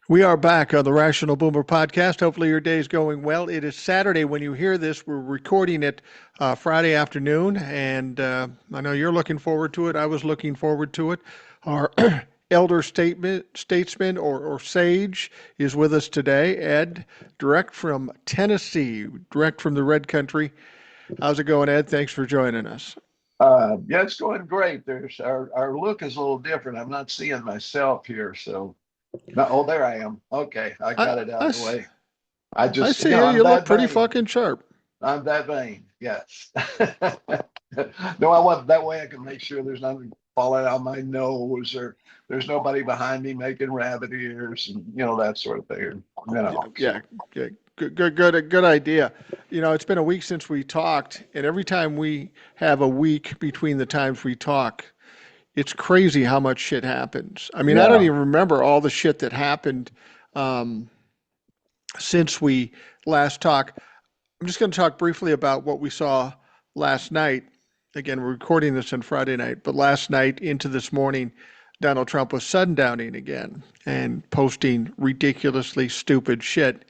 We are back on the Rational Boomer podcast. Hopefully, your day is going well. It is Saturday when you hear this. We're recording it Friday afternoon, and I know you're looking forward to it. I was looking forward to it. Our statesman or sage is with us today. Ed, direct from Tennessee, direct from the Red Country. How's it going, Ed? Thanks for joining us. Yeah, it's going great. There's our look is a little different. I'm not seeing myself here, so no, oh, there I am. Okay, I I, got it out I, of the way. I I just, see you. I'm You look that pretty vain. fucking sharp. I'm that vain. Yes. No, I want that way I can make sure there's nothing falling out my nose or there's nobody behind me making rabbit ears and that sort of thing. Yeah, yeah, So yeah. Good idea. It's been a week since we talked, and every time we have a week between the times we talk, it's crazy how much shit happens. I mean, I don't yeah. even remember all the shit that happened um, since we last talked. I'm just going to talk briefly about what we saw last night. Again, we're recording this on Friday night, but last night into this morning, Donald Trump was sundowning again and posting ridiculously stupid shit.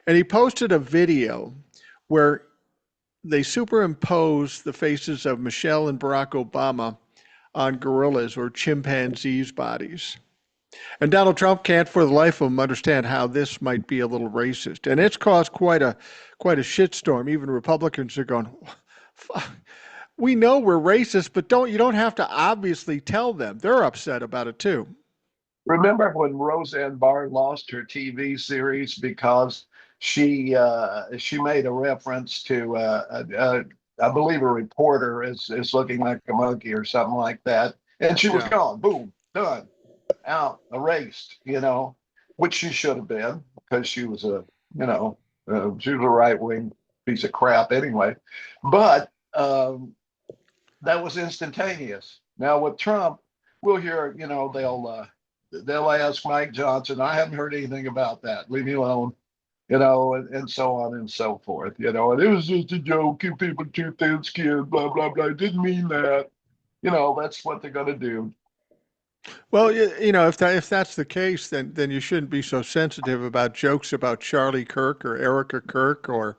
And he posted a video where they superimposed the faces of Michelle and Barack Obama on gorillas or chimpanzees' bodies. And Donald Trump can't for the life of him understand how this might be a little racist. And it's caused quite a shitstorm. Even Republicans are going, we know we're racist, but you don't have to obviously tell them. They're upset about it too. Remember when Roseanne Barr lost her TV series because she made a reference to I believe a reporter is looking like a monkey or something like that, and she was Yeah. gone, boom, done, out, erased, which she should have been because she was a right wing piece of crap anyway, but that was instantaneous. Now with Trump, we'll hear, they'll ask Mike Johnson. I haven't heard anything about that. Leave me alone. And so on and so forth. And it was just a joke. You people too thin skinned, blah blah blah. Didn't mean that. That's what they're gonna do. Well, if that's the case, then you shouldn't be so sensitive about jokes about Charlie Kirk or Erica Kirk or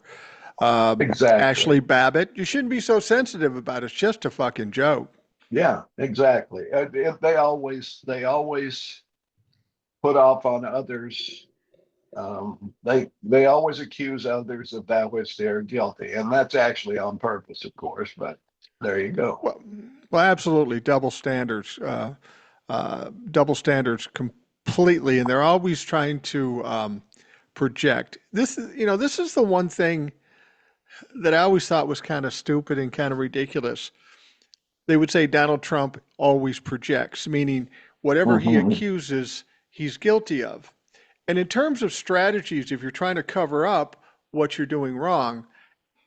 Exactly. Ashley Babbitt. You shouldn't be so sensitive about it. It's just a fucking joke. Yeah, exactly. If they always put off on others. They always accuse others of that which they're guilty, and that's actually on purpose, of course. But there you go. Well, well, absolutely double standards completely, and they're always trying to project. This is the one thing that I always thought was kind of stupid and kind of ridiculous. They would say Donald Trump always projects, meaning whatever he Mhm. accuses, he's guilty of. And in terms of strategies, if you're trying to cover up what you're doing wrong,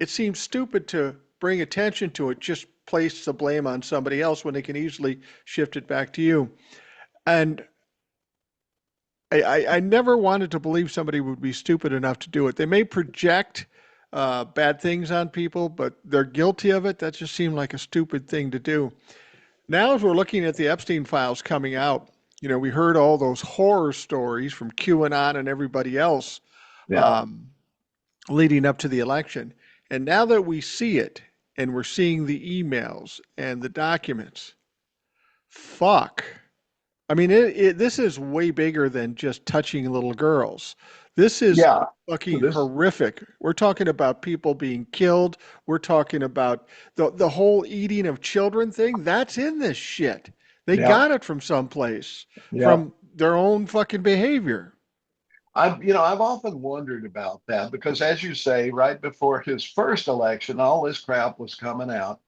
it seems stupid to bring attention to it, just place the blame on somebody else when they can easily shift it back to you. And I never wanted to believe somebody would be stupid enough to do it. They may project bad things on people, but they're guilty of it. That just seemed like a stupid thing to do. Now, as we're looking at the Epstein files coming out, we heard all those horror stories from QAnon and everybody else Yeah. um, leading up to the election. And now that we see it and we're seeing the emails and the documents, fuck. I mean, this is way bigger than just touching little girls. This is Yeah. So fucking this, horrific. We're talking about people being killed. We're talking about the whole eating of children thing. That's in this shit. They yeah, got it from someplace, yeah. from their own fucking behavior. I've often wondered about that because, as you say, right before his first election, all this crap was coming out.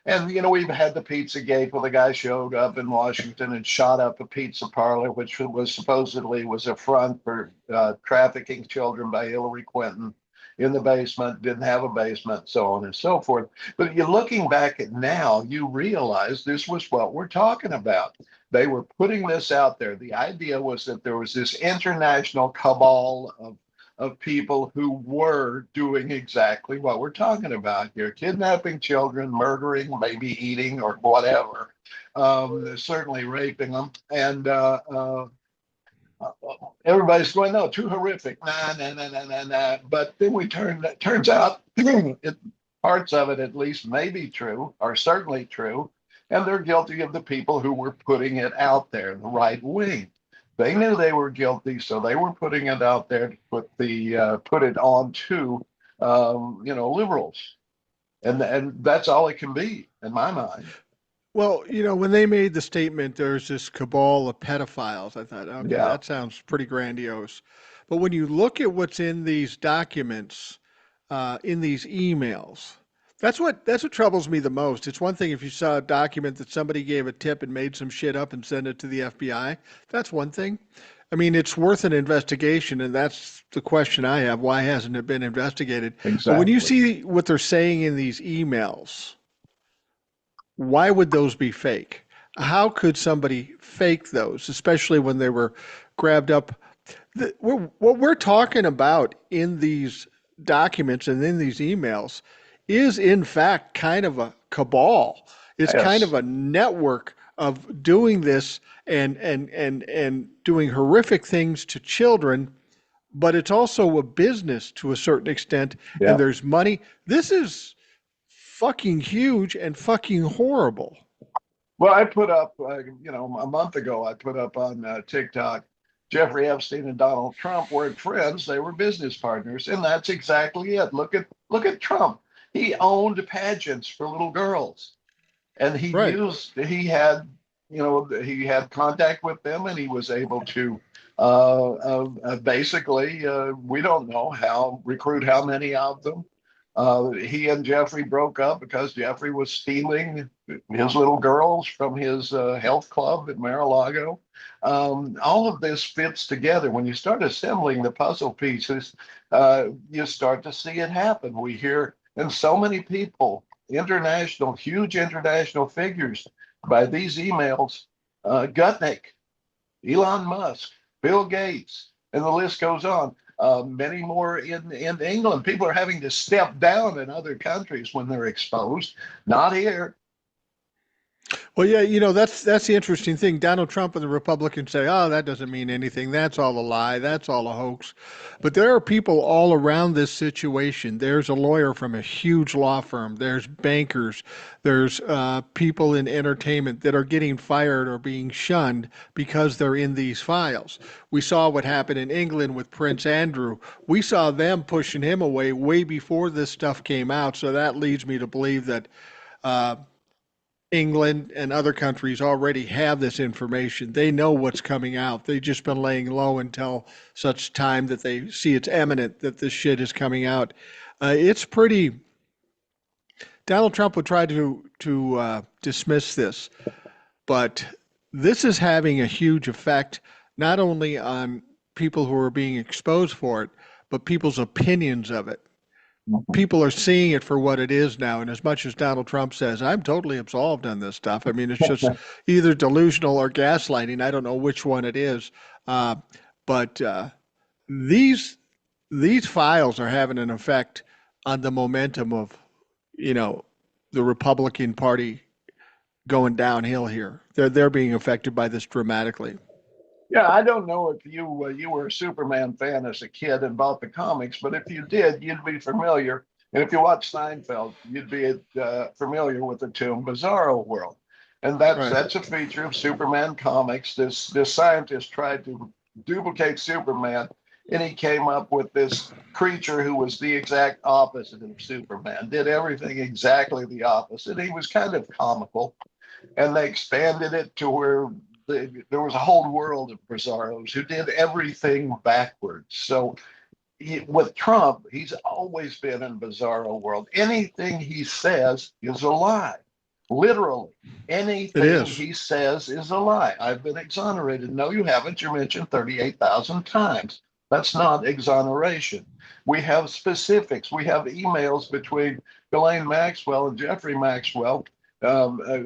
And, we've had the Pizza Gate where the guy showed up in Washington and shot up a pizza parlor, which was supposedly was a front for trafficking children by Hillary Clinton in the basement, didn't have a basement, so on and so forth. But you're looking back at now, you realize this was what we're talking about. They were putting this out there. The idea was that there was this international cabal of people who were doing exactly what we're talking about here, kidnapping children, murdering, maybe eating or whatever, certainly raping them. And everybody's going, no, too horrific. Nah, nah, nah, nah, nah, nah. But then turns out parts of it at least may be true, are certainly true. And they're guilty of the people who were putting it out there, the right wing. They knew they were guilty, so they were putting it out there to put it on to liberals, and that's all it can be in my mind. Well, when they made the statement, there's this cabal of pedophiles, I thought, okay, Yeah, that sounds pretty grandiose. But when you look at what's in these documents, in these emails, that's what troubles me the most. It's one thing if you saw a document that somebody gave a tip and made some shit up and sent it to the FBI. That's one thing. I mean, it's worth an investigation, and that's the question I have. Why hasn't it been investigated? But when you exactly. see what they're saying in these emails, why would those be fake? How could somebody fake those, especially when they were grabbed up? What we're talking about in these documents and in these emails is, in fact, kind of a cabal. It's kind of Yes. a network of doing this and doing horrific things to children, but it's also a business to a certain extent, and Yeah. there's money. This is fucking huge and fucking horrible. Well, I put up, a month ago, I put up on TikTok, Jeffrey Epstein and Donald Trump weren't friends; they were business partners, and that's exactly it. Look at Trump. He owned pageants for little girls, and Right. he had contact with them, and he was able to basically, we don't know how recruit how many of them. He and Jeffrey broke up because Jeffrey was stealing his little girls from his health club at Mar-a-Lago. All of this fits together. When you start assembling the puzzle pieces, you start to see it happen. We hear, and so many people, huge international figures, by these emails, Gutnick, Elon Musk, Bill Gates, and the list goes on. Many more in England. People are having to step down in other countries when they're exposed. Not here. Well, yeah, that's the interesting thing. Donald Trump and the Republicans say, "Oh, that doesn't mean anything. That's all a lie. That's all a hoax." But there are people all around this situation. There's a lawyer from a huge law firm. There's bankers. There's people in entertainment that are getting fired or being shunned because they're in these files. We saw what happened in England with Prince Andrew. We saw them pushing him away way before this stuff came out. So that leads me to believe that. Uh, England and other countries already have this information. They know what's coming out. They've just been laying low until such time that they see it's imminent that this shit is coming out. It's pretty. Donald Trump would try to dismiss this, but this is having a huge effect not only on people who are being exposed for it, but people's opinions of it. People are seeing it for what it is now. And as much as Donald Trump says, I'm totally absolved on this stuff, I mean, it's just either delusional or gaslighting. I don't know which one it is. Uh, but these these files are having an effect on the momentum of, you know, the Republican Party going downhill here. They're being affected by this dramatically. Yeah, I don't know if you were a Superman fan as a kid and bought the comics, but if you did, you'd be familiar. And if you watch Seinfeld, you'd be familiar with the Tomb Bizarro world. And that's Right. that's a feature of Superman comics. This scientist tried to duplicate Superman, and he came up with this creature who was the exact opposite of Superman, did everything exactly the opposite. He was kind of comical, and they expanded it to where there was a whole world of bizarros who did everything backwards. So with Trump, he's always been in bizarro world. Anything he says is a lie. Literally, It anything is. he says is a lie. I've been exonerated. No, you haven't. You're mentioned 38,000 times. That's not exoneration. We have specifics. We have emails between Ghislaine Maxwell and Jeffrey Maxwell. Um, uh,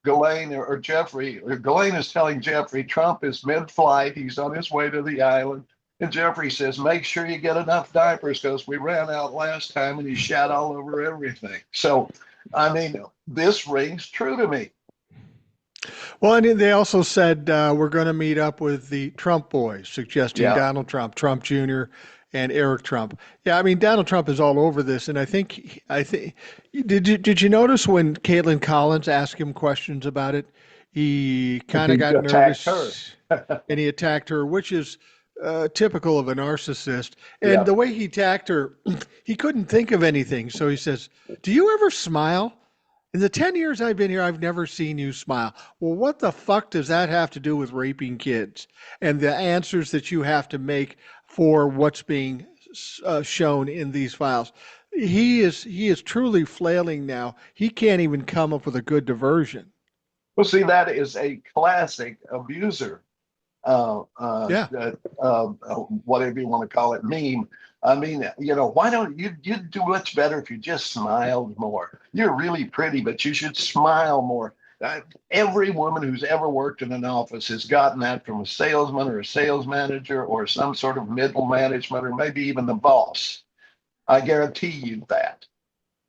Ghislaine or Jeffrey, or Ghislaine is telling Jeffrey Trump is mid-flight. He's on his way to the island. And Jeffrey says, make sure you get enough diapers because we ran out last time and he shat all over everything. So, I mean, this rings true to me. Well, and they also said we're going to meet up with the Trump boys, suggesting Yeah. Donald Trump, Trump Jr., and Eric Trump. Yeah, I mean Donald Trump is all over this, and I think did you notice when Caitlin Collins asked him questions about it, he kind of He got attacked her. nervous and he attacked her, which is typical of a narcissist. And Yeah. the way he attacked her, he couldn't think of anything, so he says, "Do you ever smile?" In the 10 years I've been here, I've never seen you smile. Well, what the fuck does that have to do with raping kids and the answers that you have to make for what's being shown in these files? He is truly flailing now. He can't even come up with a good diversion. Well, see, that is a classic abuser, Yeah. whatever you want to call it, meme. I mean, why don't you'd do much better if you just smiled more. You're really pretty, but you should smile more. Every woman who's ever worked in an office has gotten that from a salesman or a sales manager or some sort of middle management or maybe even the boss. I guarantee you that.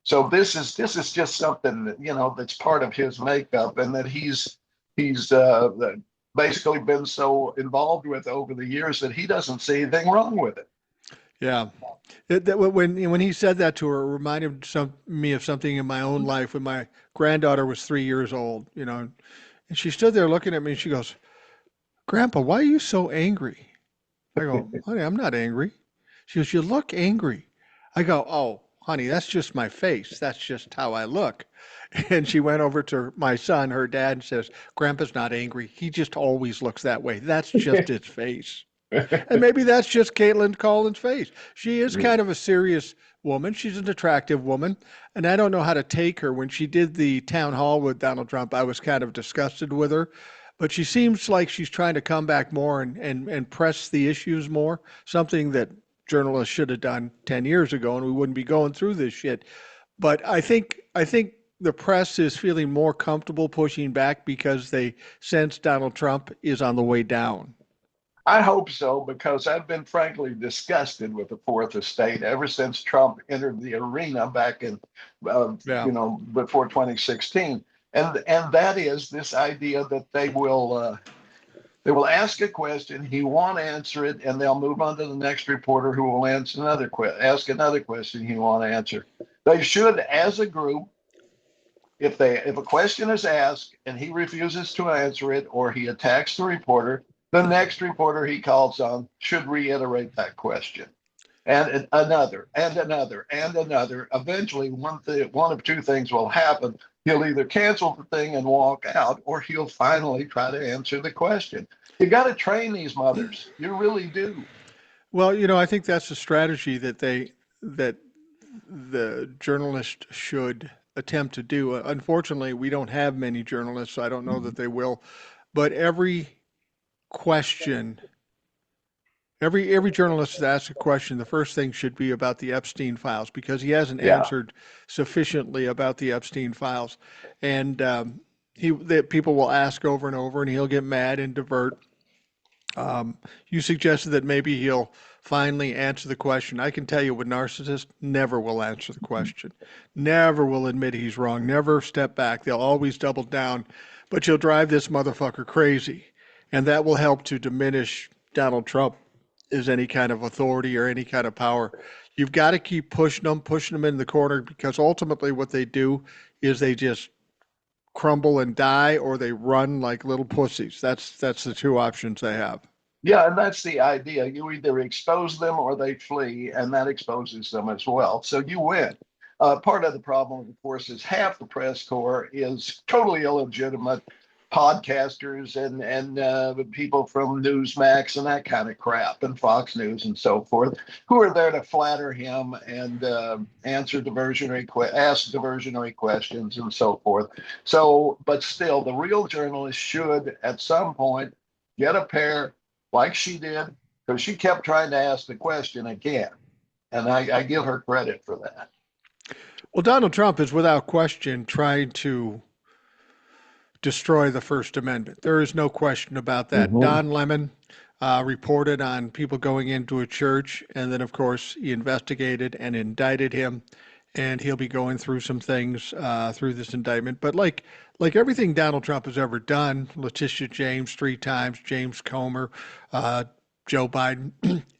So this is just something that that's part of his makeup, and that he's basically been so involved with over the years that he doesn't see anything wrong with it. Yeah. When he said that to her, it reminded me of something in my own life when my granddaughter was 3 years old, and she stood there looking at me and she goes, "Grandpa, why are you so angry?" I go, "Honey, I'm not angry." She goes, "You look angry." I go, "Oh, honey, that's just my face. That's just how I look." And she went over to my son, her dad, and says, "Grandpa's not angry. He just always looks that way. That's just his face." And maybe that's just Caitlin Collins' face. She is kind of a serious woman. She's an attractive woman. And I don't know how to take her. When she did the town hall with Donald Trump, I was kind of disgusted with her. But she seems like she's trying to come back more and press the issues more, something that journalists should have done 10 years ago, and we wouldn't be going through this shit. But I think the press is feeling more comfortable pushing back because they sense Donald Trump is on the way down. I hope so, because I've been frankly disgusted with the Fourth Estate ever since Trump entered the arena back in, Yeah. before 2016, and that is this idea that they will ask a question, he won't answer it, and they'll move on to the next reporter who will ask another question he won't answer. They should, as a group, if a question is asked and he refuses to answer it or he attacks the reporter, the next reporter he calls on should reiterate that question. And another, and another, and another. Eventually, one of two things will happen. He'll either cancel the thing and walk out, or he'll finally try to answer the question. You got to train these mothers. You really do. Well, I think that's a strategy that the journalist should attempt to do. Unfortunately, we don't have many journalists, so I don't know that they will. But question, every journalist that asks a question, the first thing should be about the Epstein files because he hasn't Yeah. answered sufficiently about the Epstein files, and that people will ask over and over, and he'll get mad and divert. You suggested that maybe he'll finally answer the question. I can tell you, with narcissists, never will answer the question, never will admit he's wrong, never step back. They'll always double down, but you'll drive this motherfucker crazy, and that will help to diminish Donald Trump as any kind of authority or any kind of power. You've got to keep pushing them in the corner because ultimately what they do is they just crumble and die or they run like little pussies. That's the two options they have. Yeah, and that's the idea. You either expose them or they flee, and that exposes them as well. So you win. Part of the problem, of course, is half the press corps is totally illegitimate podcasters and people from Newsmax and that kind of crap, and Fox News and so forth, who are there to flatter him and ask diversionary questions and so forth. So, but still, the real journalist should, at some point, get a pair like she did, because she kept trying to ask the question again. And I give her credit for that. Well, Donald Trump is without question trying to destroy the First Amendment. There is no question about that. Mm-hmm. Don Lemon reported on people going into a church, and then, of course, he investigated and indicted him, and he'll be going through some things through this indictment. But like like everything Donald Trump has ever done, Letitia James 3 times, James Comer, uh, Joe Biden,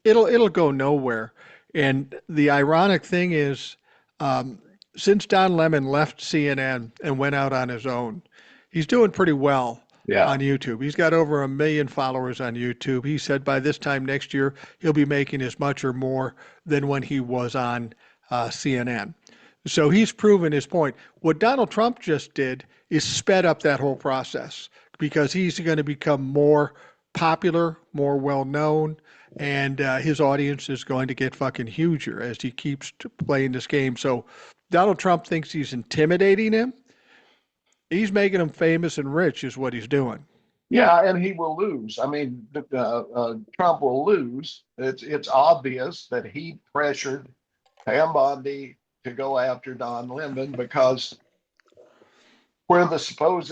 it'll go nowhere. And the ironic thing is, um, since Don Lemon left CNN and went out on his own, he's doing pretty well Yeah. on YouTube. He's got over 1 million followers on YouTube. He said by this time next year he'll be making as much or more than when he was on CNN. So he's proven his point. What Donald Trump just did is sped up that whole process because he's going to become more popular, more well known, and his audience is going to get fucking huger as he keeps playing this game. So Donald Trump thinks he's intimidating him. He's making him famous and rich, is what he's doing. Yeah, and he will lose. I mean, Trump will lose. It's obvious that he pressured Pam Bondi to go after Don Lemon because where the supposed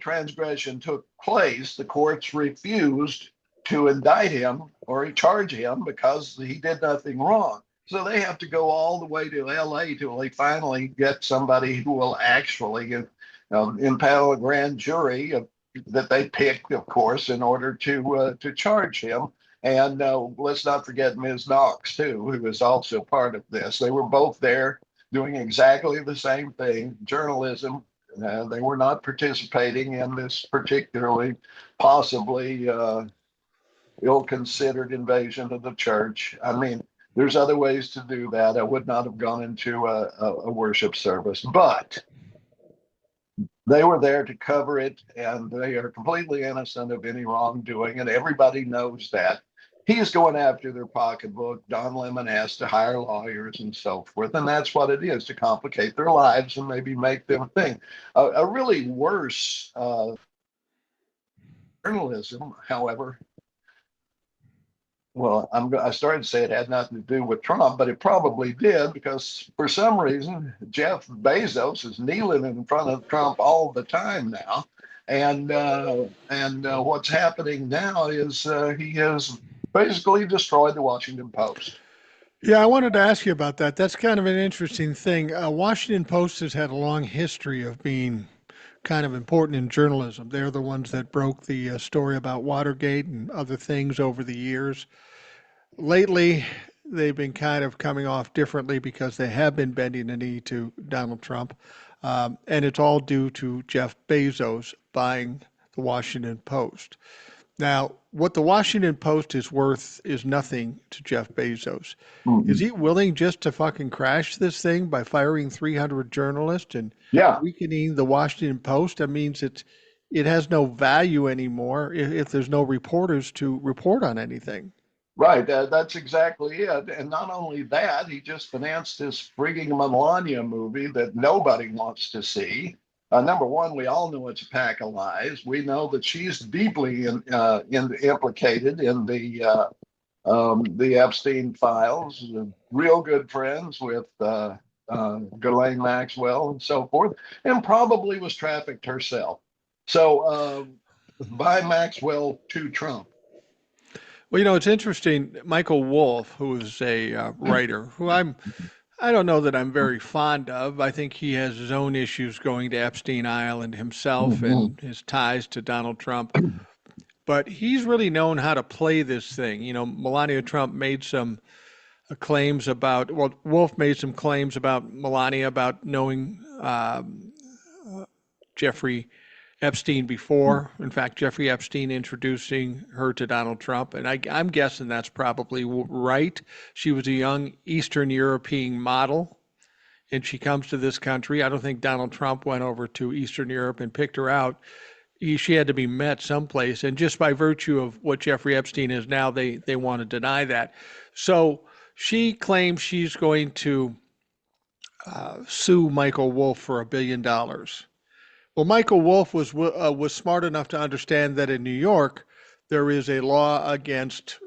transgression took place, the courts refused to indict him or charge him because he did nothing wrong. So they have to go all the way to LA till they finally get somebody who will actually impanel a grand jury that they picked, of course, in order to charge him. And let's not forget Ms. Knox, too, who was also part of this. They were both there doing exactly the same thing, journalism. They were not participating in this particularly possibly ill-considered invasion of the church. I mean, there's other ways to do that. I would not have gone into a worship service, but they were there to cover it, and they are completely innocent of any wrongdoing, and everybody knows that. He's going after their pocketbook. Don Lemon has to hire lawyers and so forth, and that's what it is, to complicate their lives and maybe make them think. A really worse journalism, however, well, I started to say it had nothing to do with Trump, but it probably did because for some reason Jeff Bezos is kneeling in front of Trump all the time now, and what's happening now is he has basically destroyed the Washington Post. Yeah, I wanted to ask you about that. That's kind of an interesting thing. Washington Post has had a long history of being kind of important in journalism. They're the ones that broke the story about Watergate and other things over the years. Lately, they've been kind of coming off differently because they have been bending the knee to Donald Trump. And it's all due to Jeff Bezos buying the Washington Post. Now, what the Washington Post is worth is nothing to Jeff Bezos. Mm-hmm. Is he willing just to fucking crash this thing by firing 300 journalists and weakening the Washington Post? That means it has no value anymore if there's no reporters to report on anything. Right, that's exactly it. And not only that, he just financed this frigging Melania movie that nobody wants to see. Number one, we all know it's a pack of lies. We know that she's deeply implicated in the Epstein files, real good friends with Ghislaine Maxwell and so forth, and probably was trafficked herself. So by Maxwell to Trump. Well, it's interesting. Michael Wolff, who is a writer, who I don't know that I'm very fond of. I think he has his own issues going to Epstein Island himself and his ties to Donald Trump. But he's really known how to play this thing. Melania Trump made some claims about, well, Wolff made some claims about Melania about knowing Jeffrey Epstein before. In fact, Jeffrey Epstein introducing her to Donald Trump. And I'm guessing that's probably right. She was a young Eastern European model, and she comes to this country. I don't think Donald Trump went over to Eastern Europe and picked her out. She had to be met someplace. And just by virtue of what Jeffrey Epstein is now, they want to deny that. So she claims she's going to sue Michael Wolff for $1 billion. Well, Michael Wolff was smart enough to understand that in New York, there is a law against,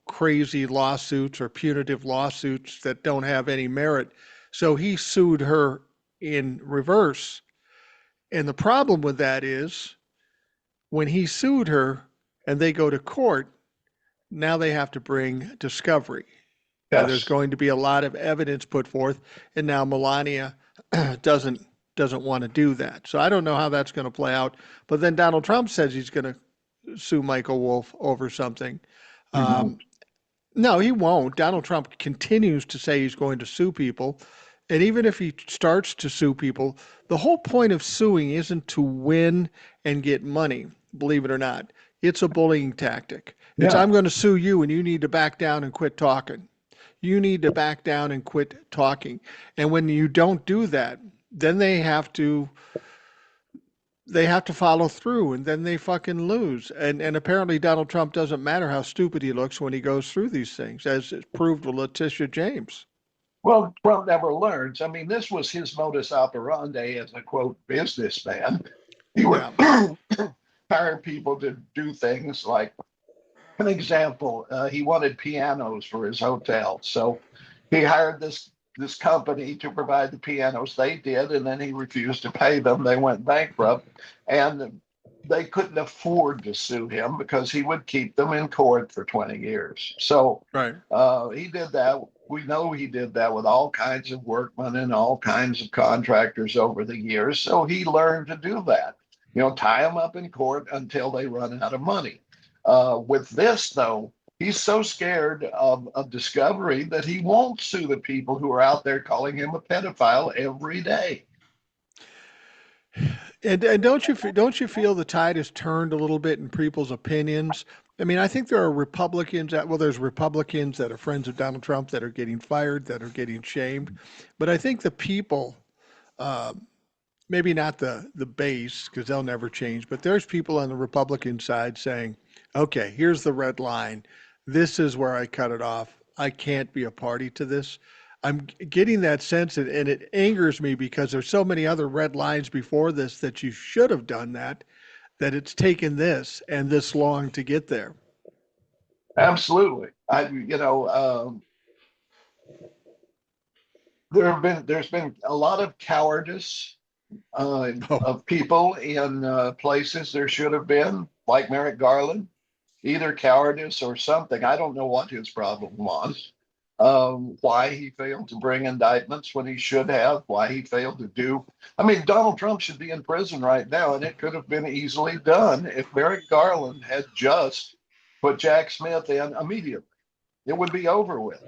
crazy lawsuits or punitive lawsuits that don't have any merit. So he sued her in reverse. And the problem with that is when he sued her and they go to court, now they have to bring discovery. Yes. There's going to be a lot of evidence put forth. And now Melania doesn't doesn't want to do that. So I don't know how that's going to play out. But then Donald Trump says he's going to sue Michael Wolff over something. He won't. No, he won't. Donald Trump continues to say he's going to sue people. And even if he starts to sue people, the whole point of suing isn't to win and get money, believe it or not. It's a bullying tactic. It's Yeah. I'm going to sue you and you need to back down and quit talking. You need to back down and quit talking. And when you don't do that, then they have to follow through and then they fucking lose. And apparently Donald Trump doesn't matter how stupid he looks when he goes through these things, as is proved with Letitia James. Well, Trump never learns. I mean, this was his modus operandi as a quote businessman. He would Yeah. hire people to do things like, an example, he wanted pianos for his hotel. So he hired this company to provide the pianos. They did, and then he refused to pay them. They went bankrupt, and they couldn't afford to sue him because he would keep them in court for 20 years. So Right. he did that. We know he did that with all kinds of workmen and all kinds of contractors over the years. So he learned to do that. Tie them up in court until they run out of money. With this, though, he's so scared of discovery that he won't sue the people who are out there calling him a pedophile every day. And don't you feel the tide has turned a little bit in people's opinions? I mean, I think there are Republicans there's Republicans that are friends of Donald Trump that are getting fired, that are getting shamed. But I think the people, uh, maybe not the base, because they'll never change, but there's people on the Republican side saying, okay, here's the red line. This is where I cut it off. I can't be a party to this. I'm getting that sense, and it angers me because there's so many other red lines before this that you should have done that it's taken this and this long to get there. Absolutely. There's been a lot of cowardice Oh, of people in places there should have been, like Merrick Garland, either cowardice or something. I don't know what his problem was, why he failed to bring indictments when he should have, why he failed to do. I mean, Donald Trump should be in prison right now, and it could have been easily done if Merrick Garland had just put Jack Smith in immediately. It would be over with.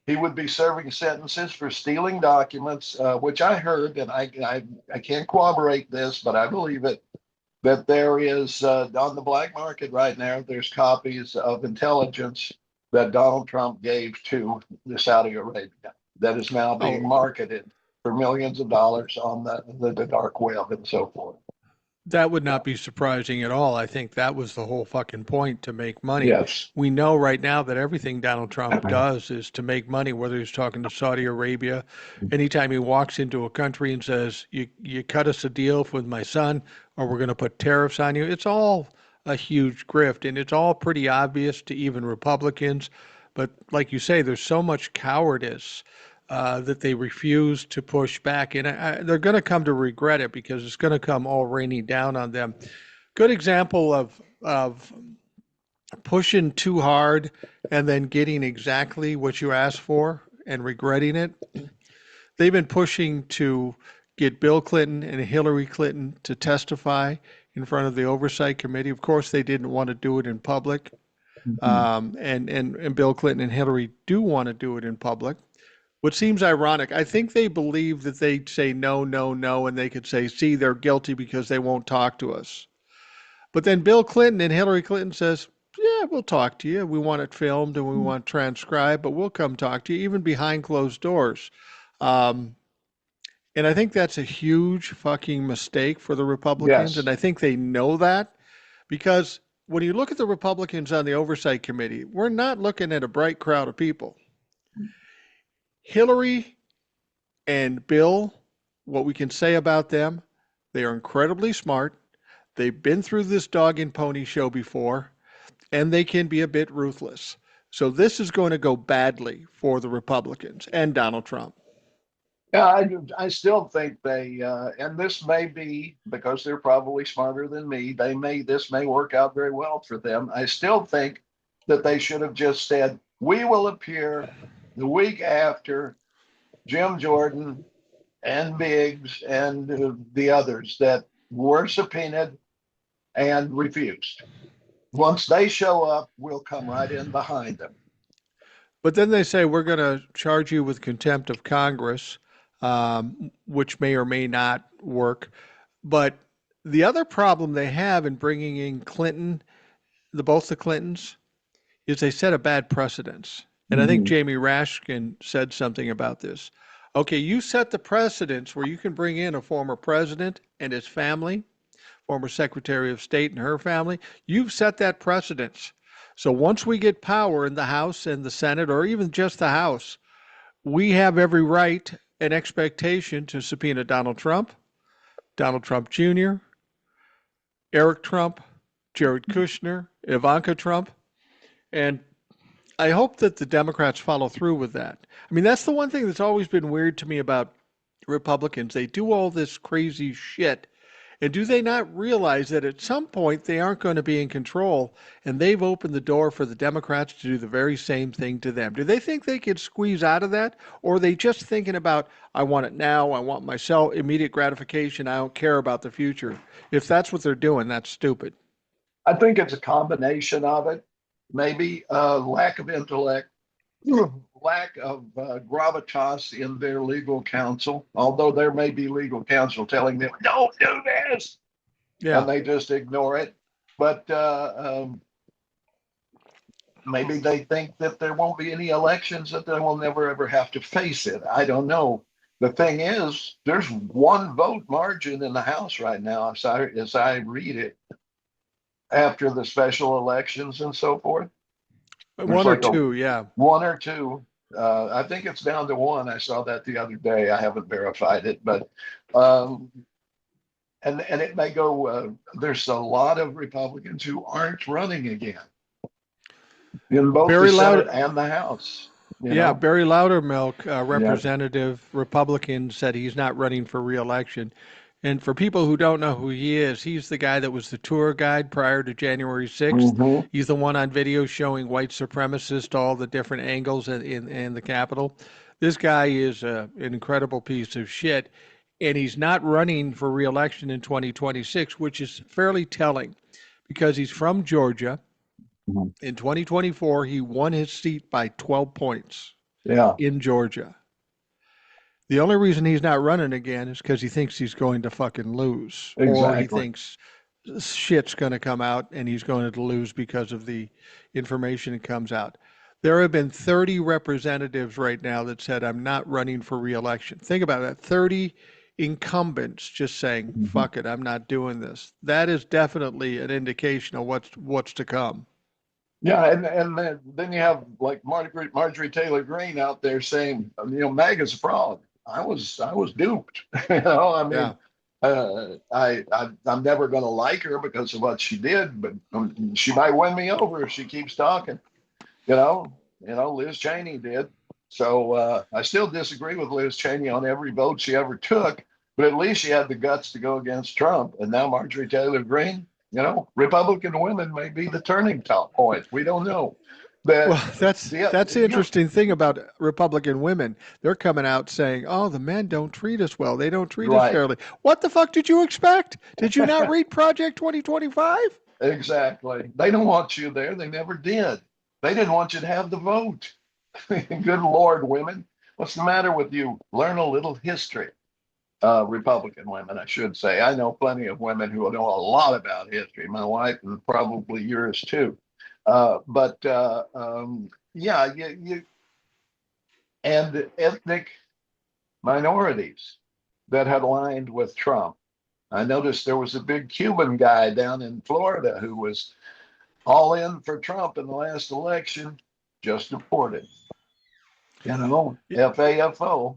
He would be serving sentences for stealing documents, which I heard, and I can't corroborate this, but I believe it, that there is on the black market right now, there's copies of intelligence that Donald Trump gave to the Saudi Arabia that is now being oh, marketed for millions of dollars on the dark web and so forth. that would not be surprising at all. I think that was the whole fucking point, to make money. Yes. We know right now that everything Donald Trump does is to make money, whether he's talking to Saudi Arabia. Anytime he walks into a country and says, you cut us a deal with my son, or we're going to put tariffs on you, it's all a huge grift. And it's all pretty obvious to even Republicans. But like you say, there's so much cowardice that they refuse to push back. And they're going to come to regret it because it's going to come all raining down on them. Good example of pushing too hard and then getting exactly what you asked for and regretting it. They've been pushing to get Bill Clinton and Hillary Clinton to testify in front of the Oversight Committee. Of course, they didn't want to do it in public. Mhm. And Bill Clinton and Hillary do want to do it in public. What seems ironic, I think they believe that they'd say no, no, no, and they could say, see, they're guilty because they won't talk to us. But then Bill Clinton and Hillary Clinton says, yeah, we'll talk to you. We want it filmed and we want it transcribed, but we'll come talk to you, even behind closed doors. Um, and I think that's a huge fucking mistake for the Republicans. Yes. And I think they know that because when you look at the Republicans on the Oversight Committee, we're not looking at a bright crowd of people. Hillary and Bill, what we can say about them, they are incredibly smart. They've been through this dog and pony show before, and they can be a bit ruthless. So this is going to go badly for the Republicans and Donald Trump. Yeah, I still think and this may be because they're probably smarter than me. This may work out very well for them. I still think that they should have just said, we will appear the week after Jim Jordan and Biggs and the others that were subpoenaed and refused. Once they show up, we'll come right in behind them. But then they say we're going to charge you with contempt of Congress, which may or may not work. But the other problem they have in bringing in Clinton, both the Clintons, is they set a bad precedence. And I think Mhm. Jamie Raskin said something about this. Okay, you set the precedence where you can bring in a former president and his family, former Secretary of State and her family. You've set that precedence. So once we get power in the House and the Senate, or even just the House, we have every right and expectation to subpoena Donald Trump, Donald Trump Jr., Eric Trump, Jared Kushner, Ivanka Trump, and I hope that the Democrats follow through with that. I mean, that's the one thing that's always been weird to me about Republicans. They do all this crazy shit. And do they not realize that at some point they aren't going to be in control and they've opened the door for the Democrats to do the very same thing to them? Do they think they could squeeze out of that? Or are they just thinking about, I want it now, I want myself immediate gratification, I don't care about the future? If that's what they're doing, that's stupid. I think it's a combination of it. Maybe lack of intellect, lack of gravitas in their legal counsel, although there may be legal counsel telling them, don't do this, Yeah. and they just ignore it. But maybe they think that there won't be any elections, that they will never ever have to face it. I don't know. The thing is, there's one vote margin in the House right now, as I read it, after the special elections and so forth. There's One or like a two, yeah. one or two. I think it's down to one. I saw that the other day. I haven't verified it, but um, and it may go. There's a lot of Republicans who aren't running again in both the Barry Senate Loud, and the House. You yeah, know, Barry Loudermilk, yeah. representative Republican, said he's not running for reelection. And for people who don't know who he is, he's the guy that was the tour guide prior to January 6th. Hmm. He's the one on video showing white supremacists all the different angles in the Capitol. This guy is an incredible piece of shit, and he's not running for reelection in 2026, which is fairly telling because he's from Georgia. In 2024, he won his seat by 12 points Yeah, in Georgia. The only reason he's not running again is because he thinks he's going to fucking lose, or he exactly. thinks shit's going to come out and he's going to lose because of the information that comes out. There have been 30 representatives right now that said, I'm not running for reelection. Think about that. 30 incumbents just saying, Mhm. fuck it, I'm not doing this. That is definitely an indication of what's to come. Yeah, and then you have like Marjorie Taylor Greene out there saying, MAGA's a fraud. I was duped. I Yeah. mean, I'm never going to like her because of what she did, but she might win me over if she keeps talking. You know, Liz Cheney did. So I still disagree with Liz Cheney on every vote she ever took, but at least she had the guts to go against Trump. And now Marjorie Taylor Greene, Republican women may be the turning top point. We don't know. But Well, that's the yeah, interesting thing about Republican women. They're coming out saying, "Oh, the men don't treat us well. They don't treat us right. fairly." What the fuck did you expect? Did you not read Project 2025? Exactly. They don't want you there. They never did. They didn't want you to have the vote. Good Lord, women. What's the matter with you? Learn a little history. Republican women, I should say. I know plenty of women who know a lot about history, my wife and probably yours too. But yeah, and ethnic minorities that had aligned with Trump. I noticed there was a big Cuban guy down in Florida who was all in for Trump in the last election, just deported. FAFO.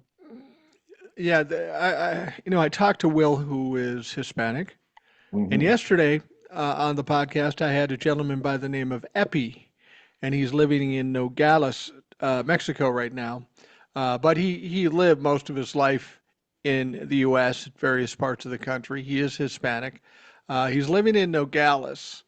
Yeah, I talked to Will, who is Hispanic, and Hmm. yesterday on the podcast I had a gentleman by the name of Epi, and he's living in Nogales, Mexico right now. But he lived most of his life in the U.S., various parts of the country. He is Hispanic. He's living in Nogales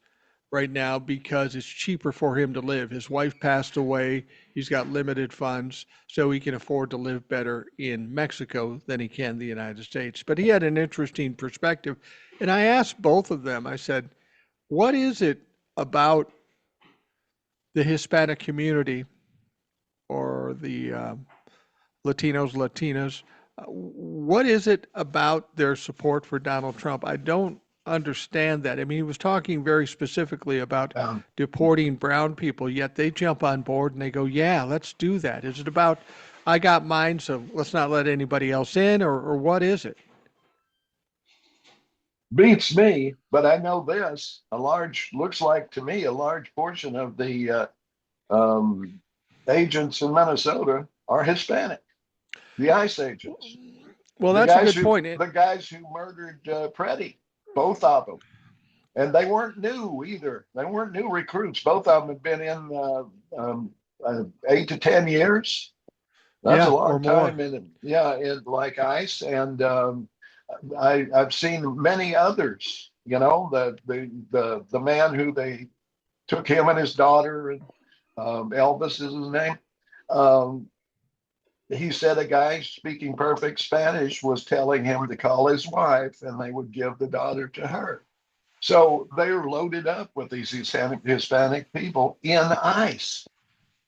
right now because it's cheaper for him to live. His wife passed away. He's got limited funds, so he can afford to live better in Mexico than he can the United States. But he had an interesting perspective. And I asked both of them, I said, what is it about the Hispanic community or the Latinos, Latinas? What is it about their support for Donald Trump? I don't understand that. I mean, he was talking very specifically about Um, deporting brown people, yet they jump on board and they go, yeah, let's do that. Is it about, I got mine, so let's not let anybody else in, or what is it? Beats me, but I know this. Looks like to me, a large portion of the um, agents in Minnesota are Hispanic. The ICE agents, Well, that's a good point. the guys who murdered Preddy, both of them, and they weren't new either. They weren't new recruits. Both of them had been in 8 to 10 years. That's a Yeah, or long more. time in like ICE, and I've seen many others. You know, the man who they took him and his daughter, and Elvis is his name. Um, he said a guy speaking perfect Spanish was telling him to call his wife, and they would give the daughter to her. So they're loaded up with these Hispanic people in ICE,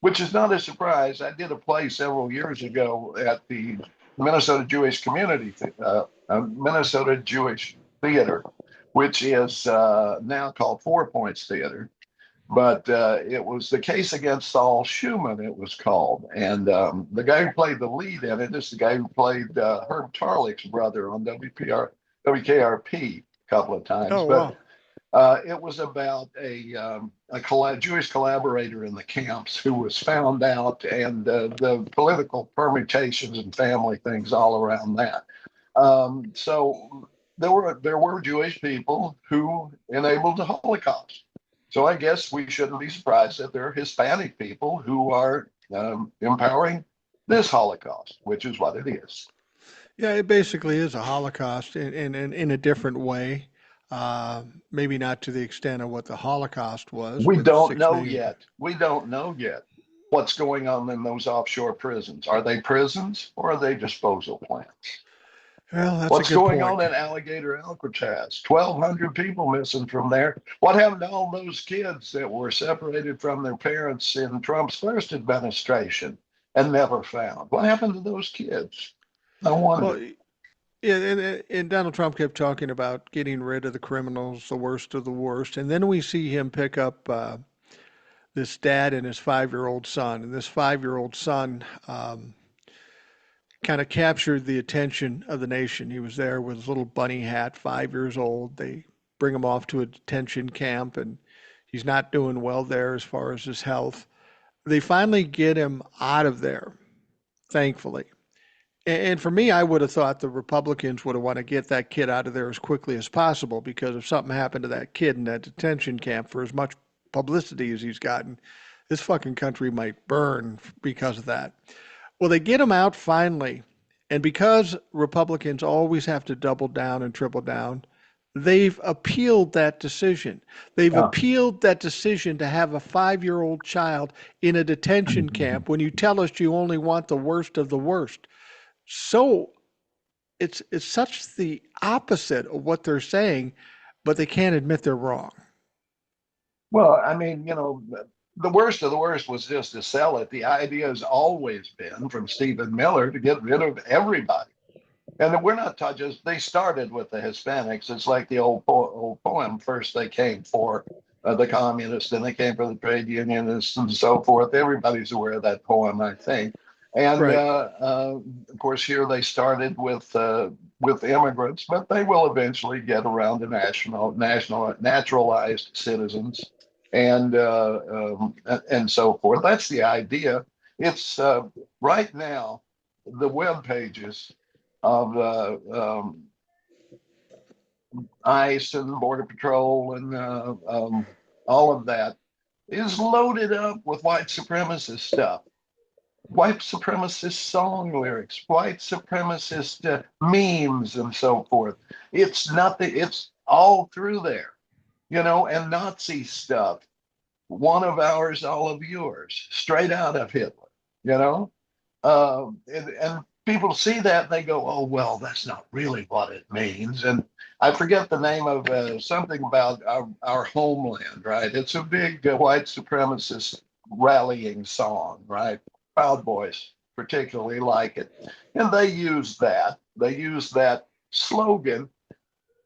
which is not a surprise. I did a play several years ago at the Minnesota Jewish Community, Minnesota Jewish Theater, which is now called Four Points Theater. But it was the case against Saul Schumann, it was called. And the guy who played the lead in it is the guy who played Herb Tarlick's brother on WKRP a couple of times. Oh, But wow. it was about a Jewish collaborator in the camps who was found out, and the political permutations and family things all around that. So there were Jewish people who enabled the Holocaust. So I guess we shouldn't be surprised that there are Hispanic people who are empowering this Holocaust, which is what it is. Yeah, it basically is a Holocaust in a different way. Maybe not to the extent of what the Holocaust was We with don't 6 know million. yet. We don't know yet what's going on in those offshore prisons. Are they prisons or are they disposal plants? Well, that's a What's good going on point. in Alligator Alcatraz? 1,200 people missing from there. What happened to all those kids that were separated from their parents in Trump's first administration and never found? What happened to those kids? I Well, wonder. yeah, and Donald Trump kept talking about getting rid of the criminals, the worst of the worst. And then we see him pick up this dad and his 5-year-old son. And this 5-year-old son kind of captured the attention of the nation. He was there with his little bunny hat, 5 years old. They bring him off to a detention camp, and he's not doing well there as far as his health. They finally get him out of there, thankfully. And for me, I would have thought the Republicans would have wanted to get that kid out of there as quickly as possible because if something happened to that kid in that detention camp, for as much publicity as he's gotten, this fucking country might burn because of that. Well, they get him out finally. And because Republicans always have to double down and triple down, they've appealed that decision. They've Yeah. appealed that decision to have a 5-year-old child in a detention camp when you tell us you only want the worst of the worst. So it's such the opposite of what they're saying, but they can't admit they're wrong. Well, I mean, the worst of the worst was just to sell it. The idea has always been from Stephen Miller to get rid of everybody. And we're not just, they started with the Hispanics. It's like the old poem. First, they came for the communists, and they came for the trade unionists and so forth. Everybody's aware of that poem, I think. And Right. of course, here they started with immigrants, but they will eventually get around to naturalized citizens, and and so forth. That's the idea. It's right now the web pages of ICE and Border Patrol and all of that is loaded up with white supremacist stuff, white supremacist song lyrics, white supremacist memes, and so forth. It's nothing. It's all through there. and Nazi stuff. One of ours, all of yours, straight out of Hitler, you know? And people see that and they go, oh, well, that's not really what it means. And I forget the name of something about our homeland, right? It's a big white supremacist rallying song, right? Proud Boys particularly like it. And they use that. They use that slogan.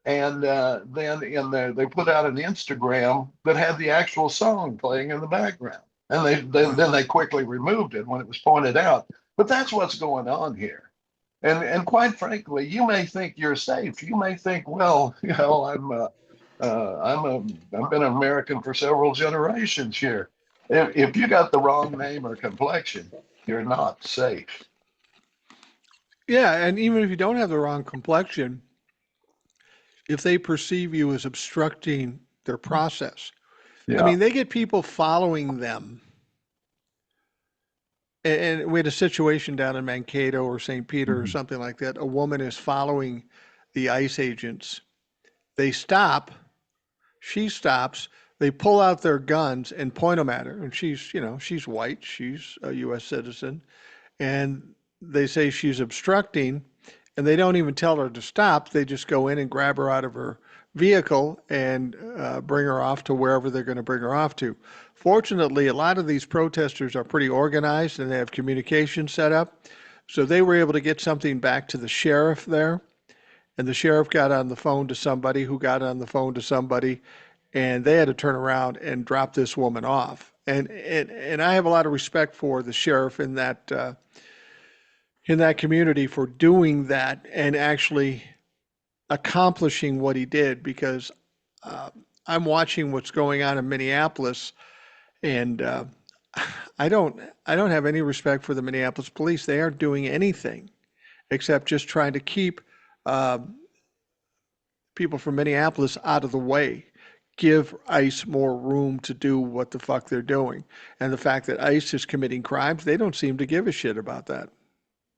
And then they put out an Instagram that had the actual song playing in the background. And then they quickly removed it when it was pointed out. But that's what's going on here. And quite frankly, you may think you're safe. You may think, well, I've been an American for several generations here. If you got the wrong name or complexion, you're not safe. Yeah, and even if you don't have the wrong complexion, if they perceive you as obstructing their process, I Yeah. mean, they get people following them. And we had a situation down in Mankato or St. Peter or Mhm. something like that. A woman is following the ICE agents. They stop, she stops, they pull out their guns and point them at her. And she's white, she's a US citizen. And they say she's obstructing, and they don't even tell her to stop. They just go in and grab her out of her vehicle and bring her off to wherever they're going to bring her off to. Fortunately, a lot of these protesters are pretty organized and they have communication set up. So they were able to get something back to the sheriff there. And the sheriff got on the phone to somebody who got on the phone to somebody, and they had to turn around and drop this woman off. And I have a lot of respect for the sheriff in that community for doing that and actually accomplishing what he did, because uh, I'm watching what's going on in Minneapolis, and I don't have any respect for the Minneapolis police. They aren't doing anything except just trying to keep uh, people from Minneapolis out of the way. Give ICE more room to do what the fuck they're doing. And the fact that ICE is committing crimes, they don't seem to give a shit about that.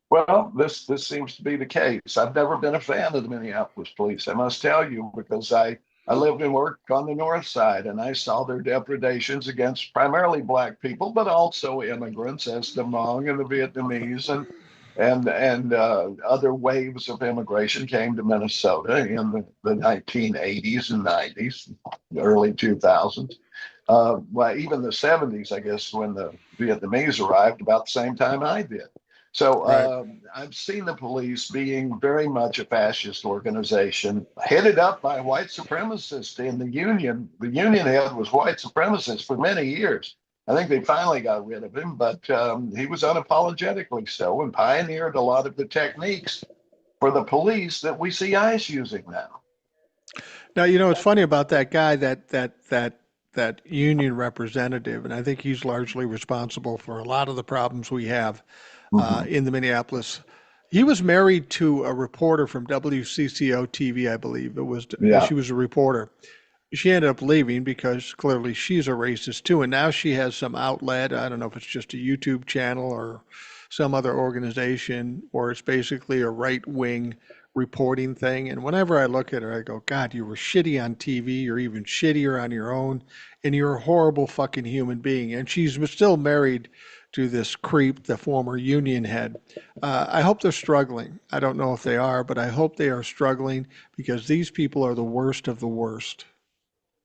Well, this seems to be the case. I've never been a fan of the Minneapolis police, I must tell you, because I lived and worked on the north side and I saw their depredations against primarily black people, but also immigrants, as the Hmong and the Vietnamese and other waves of immigration came to Minnesota in the 1980s and 90s, the early 2000s. Well, even the 70s, I guess, when the Vietnamese arrived about the same time I did. So Right. I've seen the police being very much a fascist organization, headed up by a white supremacist in the Union. The Union head was white supremacist for many years. I think they finally got rid of him, but he was unapologetically so and pioneered a lot of the techniques for the police that we see ICE using now. Now, it's funny about that guy, that union representative, and I think he's largely responsible for a lot of the problems we have Mhm. in the Minneapolis. He was married to a reporter from WCCO TV, I believe. Yeah. She was a reporter. She ended up leaving because clearly she's a racist too, and now she has some outlet. I don't know if it's just a YouTube channel or some other organization, or it's basically a right wing reporting thing. And whenever I look at her, I go, God, you were shitty on TV. You're even shittier on your own, and you're a horrible fucking human being. And she's still married to this creep, the former union head. I hope they're struggling. I don't know if they are, but I hope they are struggling, because these people are the worst of the worst.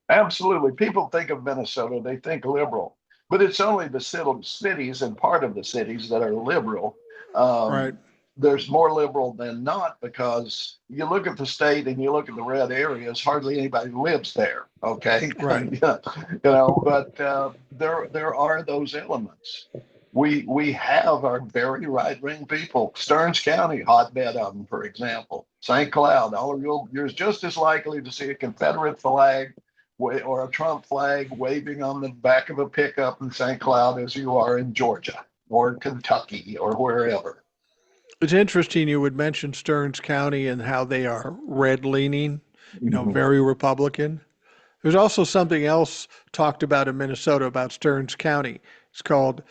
Absolutely. People think of Minnesota, they think liberal, but it's only the cities and part of the cities that are liberal. Right. There's more liberal than not because you look at the state and you look at the red areas, hardly anybody lives there. Okay. Right. Yeah, but there are those elements. We have our very right wing people. Stearns County, hotbed of them, for example. St. Cloud, you're just as likely to see a Confederate flag or a Trump flag waving on the back of a pickup in St. Cloud as you are in Georgia or Kentucky or wherever. It's interesting you would mention Stearns County and how they are red leaning, Mhm. very Republican. There's also something else talked about in Minnesota about Stearns County. It's called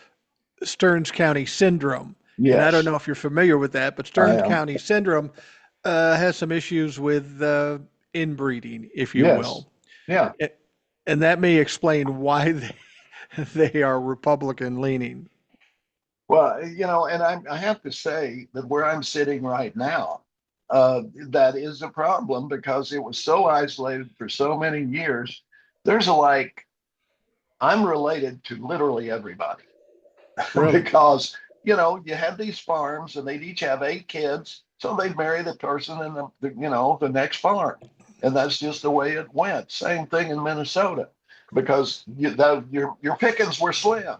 Stearns County Syndrome. And I don't Yes, know if you're familiar with that, but I Stearns am. County Syndrome has some issues with inbreeding, if you Yes. will. Yeah. A- And that may explain why they are Republican leaning. Well, and I have to say that where I'm sitting right now, that is a problem because it was so isolated for so many years. There's like, I'm related to literally everybody Really? because, you have these farms and they'd each have 8 kids. So they'd marry the person in the next farm. And that's just the way it went. Same thing in Minnesota because your pickings were slim.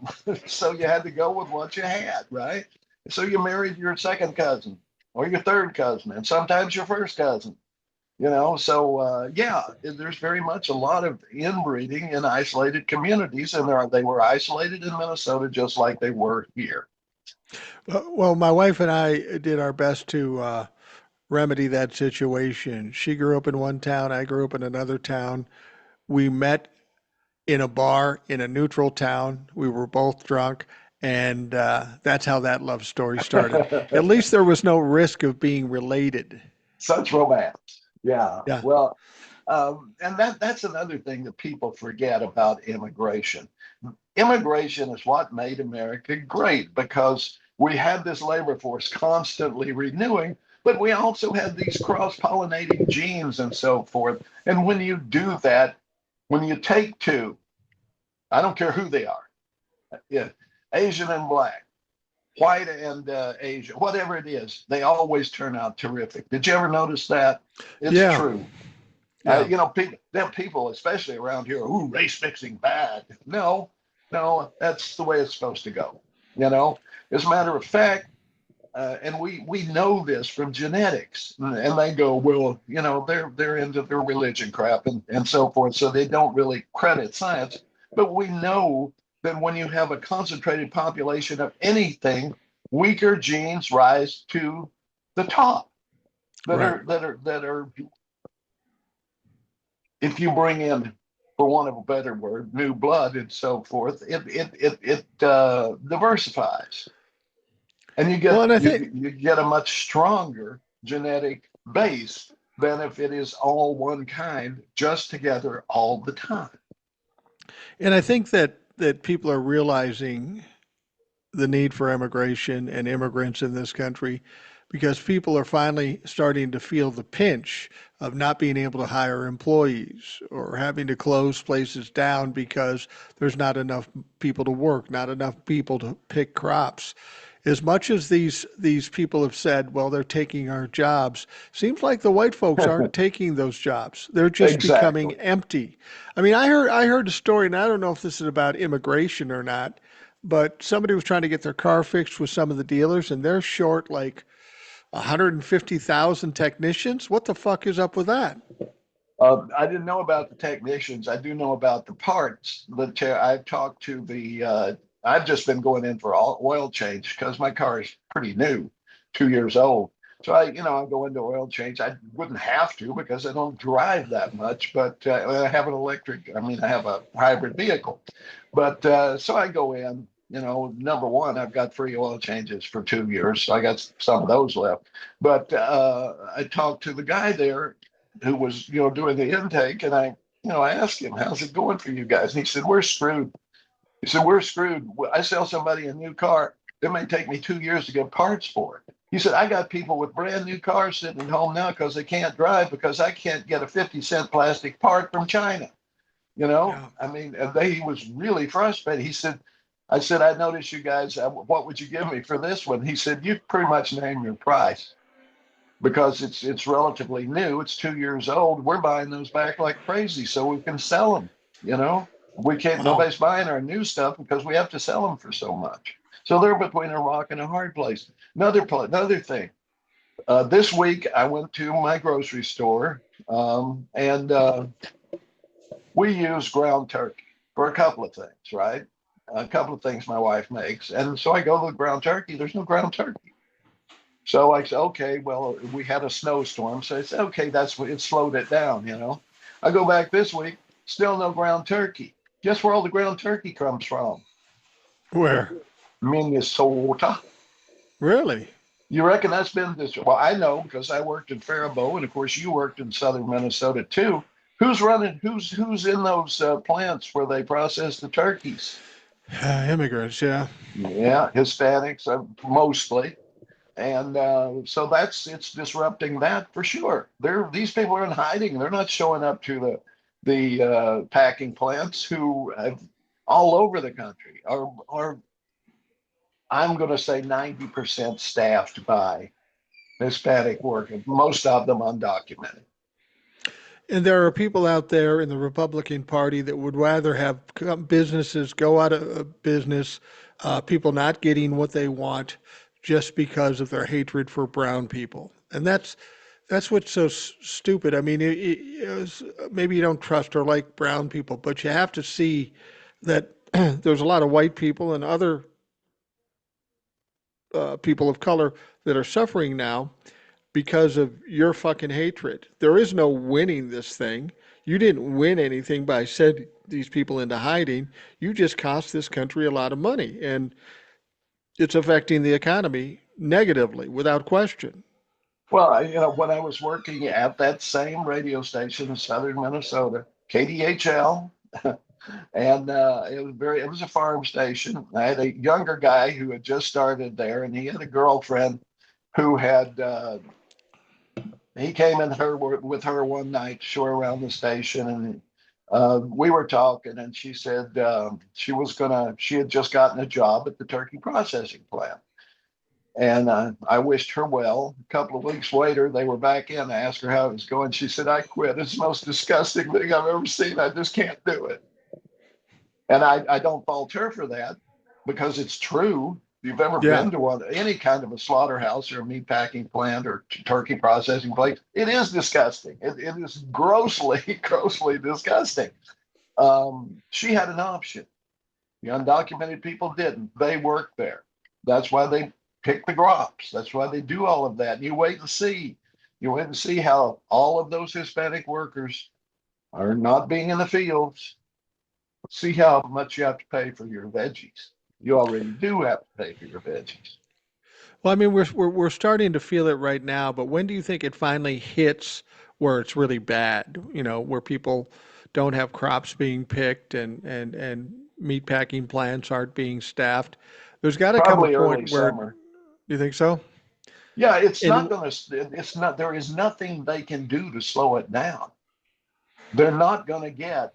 So you had to go with what you had, right? So you married your second cousin or your third cousin and sometimes your first cousin. So yeah, there's very much a lot of inbreeding in isolated communities, and they were isolated in Minnesota just like they were here. Well, my wife and I did our best to remedy that situation. She grew up in one town, I grew up in another town. We met in a bar in a neutral town. We were both drunk, and that's how that love story started. At least there was no risk of being related. Such romance. Yeah. Yeah. Well, and that's another thing that people forget about immigration. Immigration is what made America great because we had this labor force constantly renewing, but we also had these cross-pollinating genes and so forth. And when you do that, when you take two, I don't care who they are, yeah, Asian and black, white and Asian, whatever it is, they always turn out terrific. Did you ever notice that? It's Yeah. true. Yeah. People, especially around here, ooh, race mixing bad. No, no, that's the way it's supposed to go. As a matter of fact, and we know this from genetics, and they go, well, they're into their religion crap and so forth, so they don't really credit science. But we know that when you have a concentrated population of anything, weaker genes rise to the top. That Right. are that are that are if you bring in, for want of a better word, new blood and so forth, it diversifies, and you Well, get and I think, you you get a much stronger genetic base than if it is all one kind, just together all the time. that people are realizing the need for immigration and immigrants in this country because people are finally starting to feel the pinch of not being able to hire employees or having to close places down because there's not enough people to work, not enough people to pick crops. As much as these people have said, well, they're taking our jobs, seems like the white folks aren't taking those jobs. They're just becoming Exactly. empty. I mean, I heard a story, and I don't know if this is about immigration or not, but somebody was trying to get their car fixed with some of the dealers, and they're short like 150,000 technicians. What the fuck is up with that? I didn't know about the technicians. I do know about the parts. I've talked to the. I've just been going in for all oil change because my car is pretty new, 2 years old. So I go into oil change. I wouldn't have to because I don't drive that much, but I have an electric. I mean, I have a hybrid vehicle, but so I go in. Number one, I've got free oil changes for 2 years, so I got some of those left. But I talked to the guy there who was doing the intake, and I asked him, how's it going for you guys? And he said, we're screwed. He said, we're screwed. I sell somebody a new car, it may take me 2 years to get parts for it. He said, I got people with brand new cars sitting at home now because they can't drive because I can't get a 50-cent plastic part from China. Yeah. I mean, he was really frustrated. I said, I noticed you guys, what would you give me for this one? He said, you pretty much name your price because it's relatively new. It's 2 years old. We're buying those back like crazy so we can sell them. You know, we can't. Wow. Nobody's buying our new stuff because we have to sell them for so much. So they're between a rock and a hard place. Another thing. This week I went to my grocery store and we use ground turkey for a couple of things, right? A couple of things my wife makes, and so I go to the ground turkey. There's no ground turkey. So I said, okay, well, we had a snowstorm. So I said, okay, that's what it slowed it down. I go back this week, still no ground turkey. Guess where all the ground turkey comes from? Where? Minnesota. Really? You reckon that's been this? Well, I know because I worked in Faribault, and of course you worked in southern Minnesota too. Who's running? Who's in those plants where they process the turkeys? Immigrants, yeah. Yeah, Hispanics mostly. And so it's disrupting that for sure. These people are in hiding. They're not showing up to the packing plants who have all over the country are I'm going to say 90% staffed by Hispanic workers, most of them undocumented. And there are people out there in the Republican Party that would rather have businesses go out of business, people not getting what they want just because of their hatred for brown people. And that's what's so stupid. I mean, maybe you don't trust or like brown people, but you have to see that there's a lot of white people and other people of color that are suffering now because of your fucking hatred. There is no winning this thing. You didn't win anything by sending these people into hiding. You just cost this country a lot of money, and it's affecting the economy negatively, without question. Well, when I was working at that same radio station in southern Minnesota, KDHL, and it was a farm station. I had a younger guy who had just started there, and he had a girlfriend who had he came in her with her one night to show her around the station, and we were talking, and she said she had just gotten a job at the turkey processing plant. And I wished her well. A couple of weeks later, they were back in. I asked her how it was going. She said, I quit. It's the most disgusting thing I've ever seen. I just can't do it. And I don't fault her for that because it's true. If you've ever Yeah. been to any kind of a slaughterhouse or a meat packing plant or turkey processing place, it is disgusting. It is grossly, grossly disgusting. She had an option. The undocumented people didn't. They worked there. That's why they pick the crops. That's why they do all of that. And you wait and see. You wait and see how all of those Hispanic workers are not being in the fields. See how much you have to pay for your veggies. You already do have to pay for your veggies. Well, I mean, we're starting to feel it right now, but when do you think it finally hits where it's really bad? You know, where people don't have crops being picked and meat packing plants aren't being staffed. There's got to come a Probably early point where summer. you think so. Yeah, it's not And going to, it's not, there is nothing they can do to slow it down. They're not going to get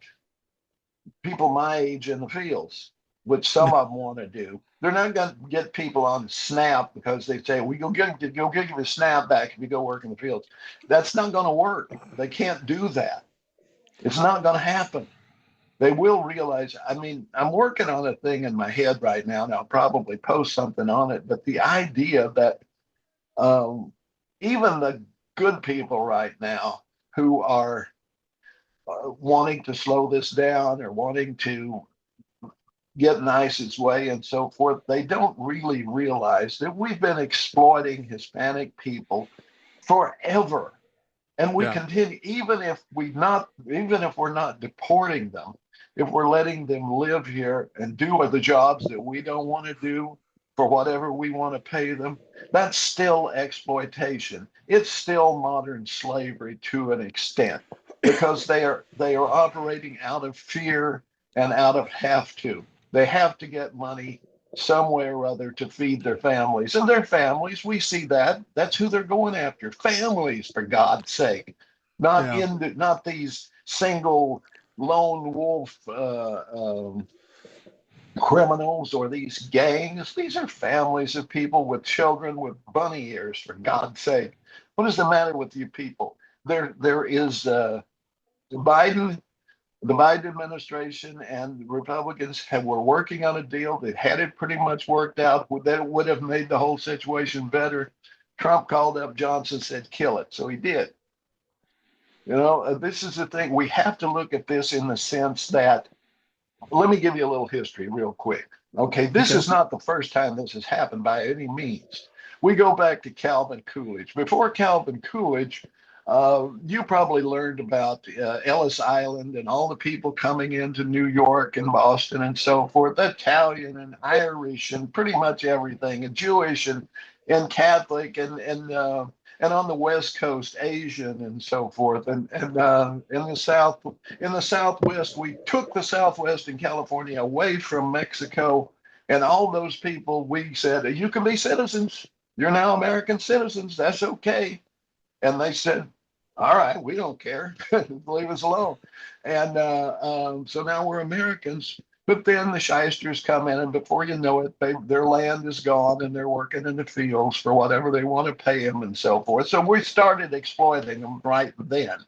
people my age in the fields, which some of them want to do. They're not going to get people on SNAP because they say, we you'll give you a SNAP back if you go work in the fields. That's not going to work. They can't do that. It's not going to happen. They will realize. I mean, I'm working on a thing in my head right now, and I'll probably post something on it. But the idea that um, even the good people right now who are wanting to slow this down or wanting to get in ICE's way and so forth, they don't really realize that we've been exploiting Hispanic people forever. And we yeah, continue, even if we're not deporting them, if we're letting them live here and do the jobs that we don't want to do for whatever we want to pay them, that's still exploitation. It's still modern slavery to an extent because they are operating out of fear and out of have to. They have to get money some way or other to feed their families. And their families, we see that. That's who they're going after. Families, for God's sake. yeah. Not these single lone wolf criminals or these gangs. These are families of people with children with bunny ears, for God's sake. What is the matter with you people? There is Biden the Biden administration and the Republicans were working on a deal that had it pretty much worked out. That would have made the whole situation better. Trump called up Johnson, said, kill it. So he did. This is the thing. We have to look at this in the sense that, let me give you a little history real quick. Okay, this Okay. is not the first time this has happened by any means. We go back to Calvin Coolidge. Before Calvin Coolidge, you probably learned about Ellis Island and all the people coming into New York and Boston and so forth, Italian and Irish and pretty much everything, and Jewish and Catholic and and on the West Coast, Asian and so forth. And in the Southwest, we took the Southwest and California away from Mexico, and all those people, we said, you can be citizens. You're now American citizens. That's okay. And they said, all right, we don't care. Leave us alone. And so now we're Americans. But then the shysters come in, and before you know it, their land is gone, and they're working in the fields for whatever they want to pay them and so forth. So we started exploiting them right then.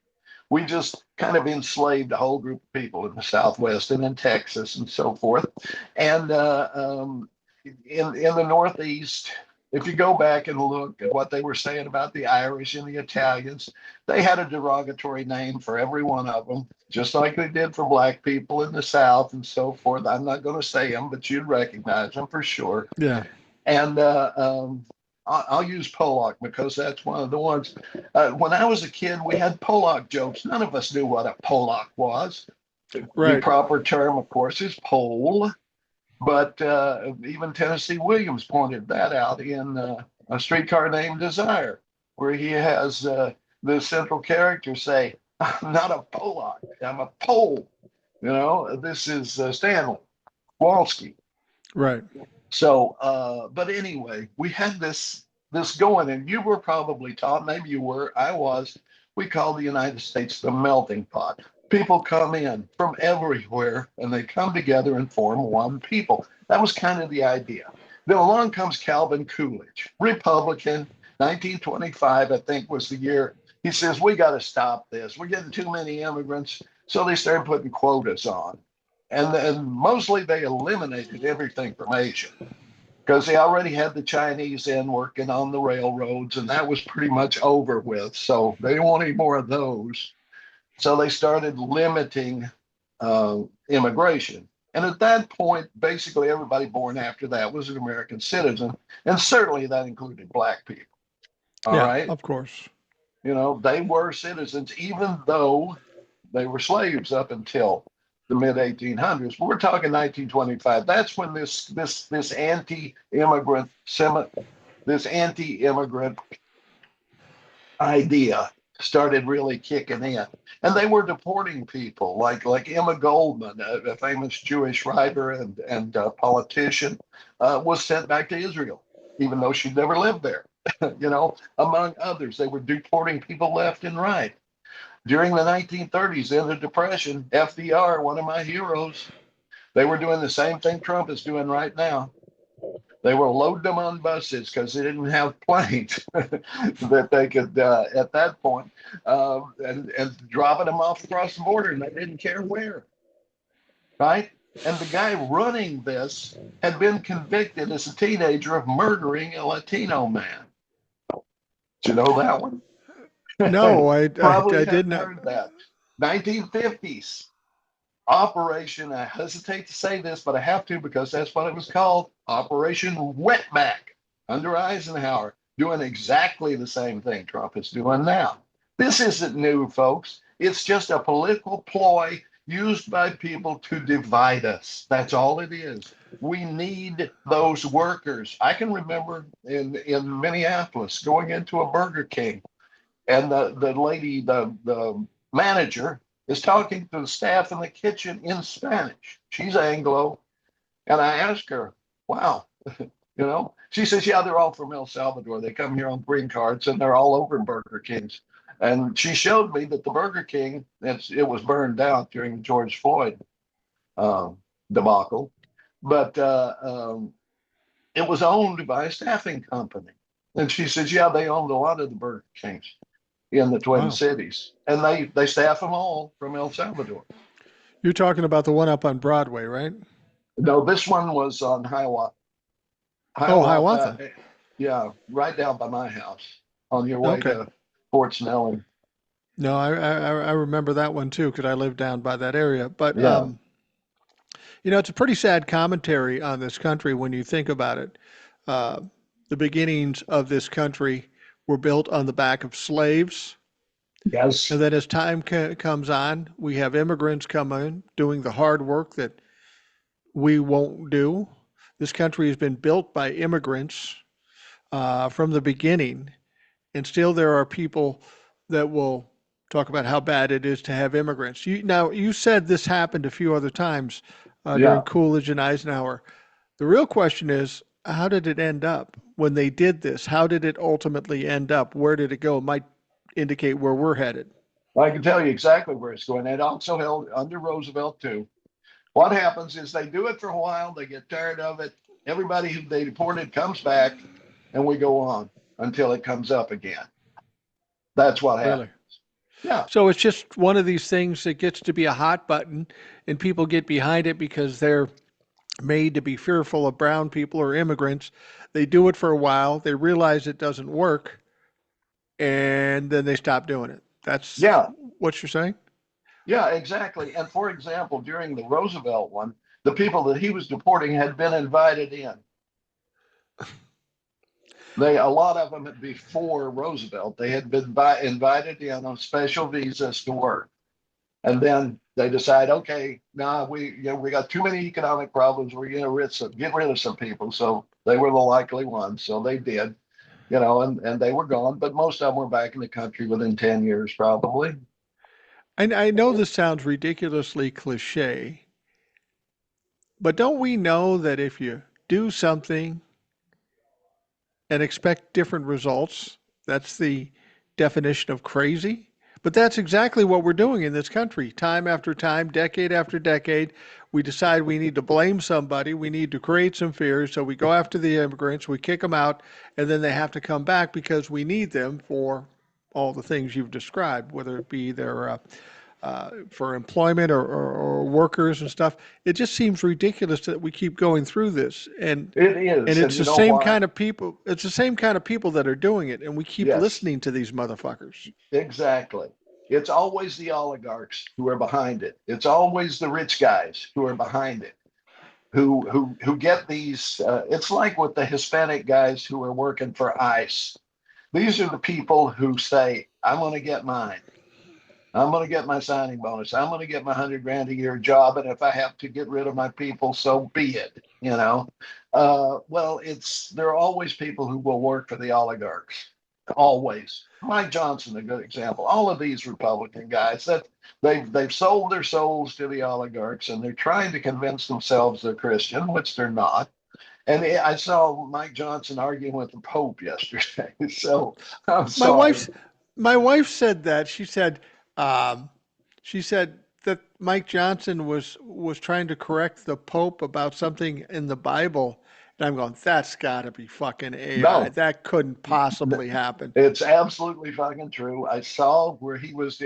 We just kind of enslaved a whole group of people in the Southwest and in Texas and so forth. And in the Northeast, if you go back and look at what they were saying about the Irish and the Italians, they had a derogatory name for every one of them, just like they did for black people in the South and so forth. I'm not going to say them, but you'd recognize them for sure. Yeah. And I'll use Pollock because that's one of the ones. When I was a kid, we had Pollock jokes. None of us knew what a Pollock was. Right. The proper term, of course, is Pole. But even Tennessee Williams pointed that out in A Streetcar Named Desire, where he has the central character say, I'm not a Pollock, I'm a Pole. You know, this is Stanley Walski. Right. So, but anyway, we had this going, and you were probably taught, maybe you were, I was, we call the United States the melting pot. People come in from everywhere and they come together and form one people. That was kind of the idea. Then along comes Calvin Coolidge, Republican, 1925, I think was the year. He says, we got to stop this. We're getting too many immigrants. So they started putting quotas on. And then mostly they eliminated everything from Asia because they already had the Chinese in working on the railroads, and that was pretty much over with. So they didn't want any more of those. So they started limiting immigration. And at that point, basically everybody born after that was an American citizen. And certainly that included black people. All right. Of course. You know, they were citizens, even though they were slaves up until the mid 1800s. We're talking 1925. That's when this anti-immigrant idea started really kicking in. And they were deporting people like Emma Goldman, a famous Jewish writer and politician, was sent back to Israel, even though she'd never lived there. You know, among others, they were deporting people left and right. During the 1930s, in the Depression, FDR, one of my heroes, they were doing the same thing Trump is doing right now. They were loading them on buses because they didn't have planes that they could, at that point, and dropping them off across the border, and they didn't care where, right? And the guy running this had been convicted as a teenager of murdering a Latino man. Did you know that one? No, I did not. Heard that. 1950s. Operation, I hesitate to say this, but I have to because that's what it was called, Operation Wetback under Eisenhower, doing exactly the same thing Trump is doing now. This isn't new, folks. It's just a political ploy used by people to divide us. That's all it is. We need those workers. I can remember in Minneapolis going into a Burger King, and the lady, the manager, is talking to the staff in the kitchen in Spanish. She's Anglo. And I asked her, wow, you know, she says, yeah, they're all from El Salvador. They come here on green cards and they're all over Burger Kings. And she showed me that the Burger King, it was burned down during the George Floyd debacle, but it was owned by a staffing company. And she says, yeah, they owned a lot of the Burger Kings in the Twin Cities, and they staff them all from El Salvador. You're talking about the one up on Broadway, right? No, this one was on Hiawatha. Hiawatha. Yeah, right down by my house on your way to Fort Snelling. No, I remember that one too because I lived down by that area. But yeah. You know, it's a pretty sad commentary on this country when you think about it. The beginnings of this country were built on the back of slaves. Yes. And then as time comes on, we have immigrants come in doing the hard work that we won't do. This country has been built by immigrants from the beginning. And still there are people that will talk about how bad it is to have immigrants. Now, you said this happened a few other times during Yeah. Coolidge and Eisenhower. The real question is, how did it end up when they did this? How did it ultimately end up? Where did it go? It might indicate where we're headed. I can tell you exactly where it's going. It also held under Roosevelt too. What happens is they do it for a while, they get tired of it. Everybody who they deported comes back, and we go on until it comes up again. That's what Really? happens. Yeah. So it's just one of these things that gets to be a hot button, and people get behind it because they're made to be fearful of brown people or immigrants. They do it for a while, they realize it doesn't work, and then they stop doing it. That's Yeah. what you're saying? Yeah, exactly. And for example, during the Roosevelt one, the people that he was deporting had been invited in. A lot of them before Roosevelt, they had been invited in on special visas to work. And then they decide, okay, nah, we got too many economic problems. We're going to get rid of some people. So they were the likely ones. So they did, and they were gone. But most of them were back in the country within 10 years, probably. I know this sounds ridiculously cliche, but don't we know that if you do something and expect different results, that's the definition of crazy? But that's exactly what we're doing in this country. Time after time, decade after decade, we decide we need to blame somebody, we need to create some fears, so we go after the immigrants, we kick them out, and then they have to come back because we need them for all the things you've described, whether it be their for employment or workers and stuff. It just seems ridiculous that we keep going through this, It and is. And it's you the know same why? kind of people. It's the same kind of people that are doing it, and we keep Yes, listening to these motherfuckers. exactly. It's always the oligarchs who are behind it. It's always the rich guys who are behind it, who get these. It's like with the Hispanic guys who are working for ICE. These are the people who say, "I'm going to get mine. I'm going to get my signing bonus. I'm going to get my 100 grand a year job, and if I have to get rid of my people, so be it." Well, there are always people who will work for the oligarchs. Always. Mike Johnson, a good example. All of these Republican guys that they've sold their souls to the oligarchs, and they're trying to convince themselves they're Christian, which they're not. And I saw Mike Johnson arguing with the Pope yesterday. So I'm My sorry. wife's my wife said that. Um, she said that Mike Johnson was trying to correct the Pope about something in the Bible, and I'm going, that's got to be fucking AI. No, That couldn't possibly happen. it's absolutely fucking true. I saw where he was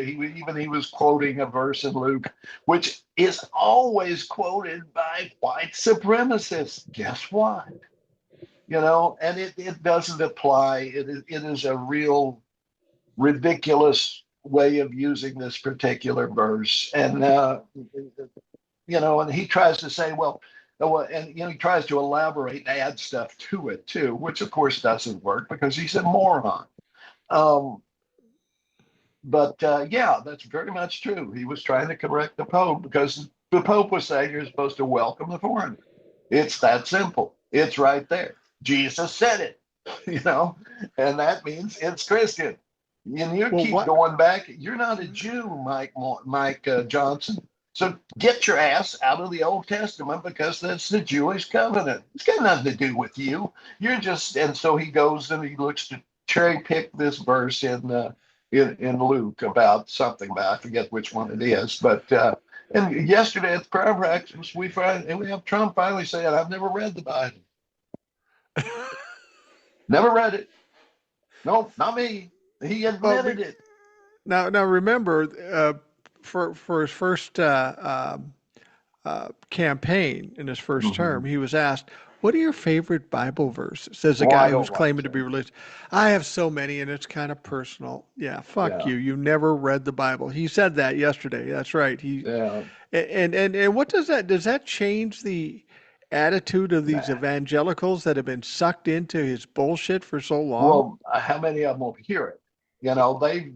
quoting a verse in Luke, which is always quoted by white supremacists. Guess what? And it doesn't apply. It is a real ridiculous way of using this particular verse. And he tries to say, and he tries to elaborate and add stuff to it too, which of course doesn't work because he's a moron. Um, but yeah, that's very much true. He was trying to correct the Pope because the Pope was saying you're supposed to welcome the foreigner. It's that simple. It's right there. Jesus said it, you know, and that means it's Christian. And you Well, keep what? going back. You're not a Jew, Mike Johnson. So get your ass out of the Old Testament because that's the Jewish covenant. It's got nothing to do with you. And so he goes and he looks to cherry pick this verse in Luke about something, but I forget which one it is. And yesterday at the prayer breakfast, we have Trump finally saying, "I've never read the Bible, never read it. No, not me." He Well, admitted it. now remember, for his first campaign in his first term, Mhm. he was asked, "What are your favorite Bible verses?" Says a Well, I guy don't who's like claiming to that. be religious. I have so many, and it's kind of personal. Yeah, fuck Yeah, you. You never read the Bible. He said that yesterday. That's right. yeah. And what does that change the attitude of these Nah. evangelicals that have been sucked into his bullshit for so long? Well, how many of them will hear it? They're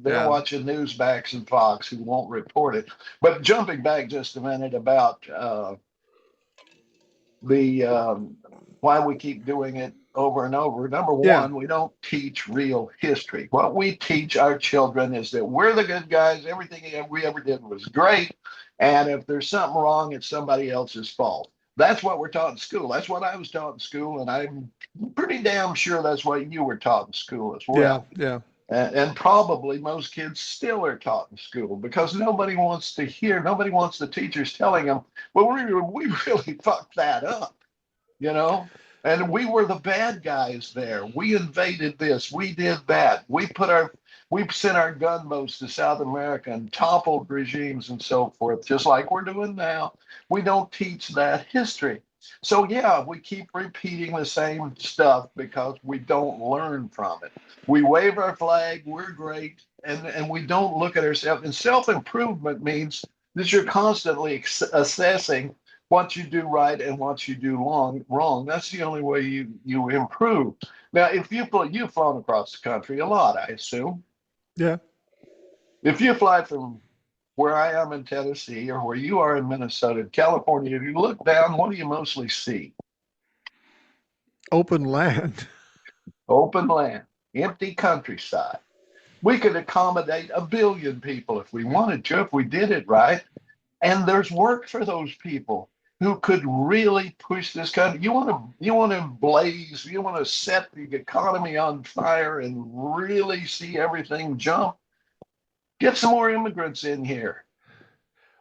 Yeah. watching Newsmax and Fox who won't report it. But jumping back just a minute about the why we keep doing it. over and over. Number Yeah. one, we don't teach real history. What we teach our children is that we're the good guys. Everything we ever did was great. And if there's something wrong, it's somebody else's fault. That's what we're taught in school. That's what I was taught in school. And I'm pretty damn sure that's what you were taught in school as Yeah. well. Yeah. And probably most kids still are taught in school because nobody wants to hear, nobody wants the teachers telling them, well, we really fucked that up, you know? And we were the bad guys there. We invaded this, we did that. We sent our gunboats to South America and toppled regimes and so forth, just like we're doing now. We don't teach that history. So yeah, we keep repeating the same stuff because we don't learn from it. We wave our flag, we're great, and we don't look at ourselves. And self-improvement means that you're constantly assessing what you do right and what you do wrong. That's the only way you improve. Now, if you've flown across the country a lot, I assume. Yeah. If you fly from where I am in Tennessee or where you are in Minnesota, California, if you look down, what do you mostly see? Open land. Open land, empty countryside. We could accommodate 1 billion people if we wanted to, if we did it right. And there's work for those people who could really push this country. You want to blaze, you want to set the economy on fire and really see everything jump. Get some more immigrants in here.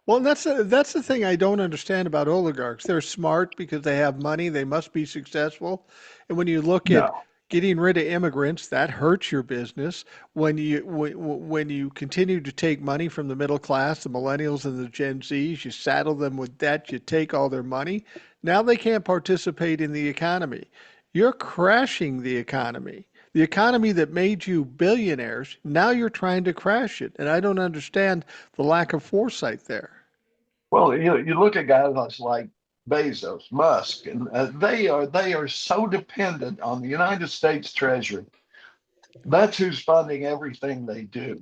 Well, that's the thing I don't understand about oligarchs. They're smart because they have money. They must be successful. And when you look at No. getting rid of immigrants, that hurts your business. When you continue to take money from the middle class, the millennials and the Gen Zs, you saddle them with debt, you take all their money. Now they can't participate in the economy. You're crashing the economy. The economy that made you billionaires, now you're trying to crash it. And I don't understand the lack of foresight there. Well, you look at guys like Bezos, Musk, and they are so dependent on the United States Treasury. That's who's funding everything they do.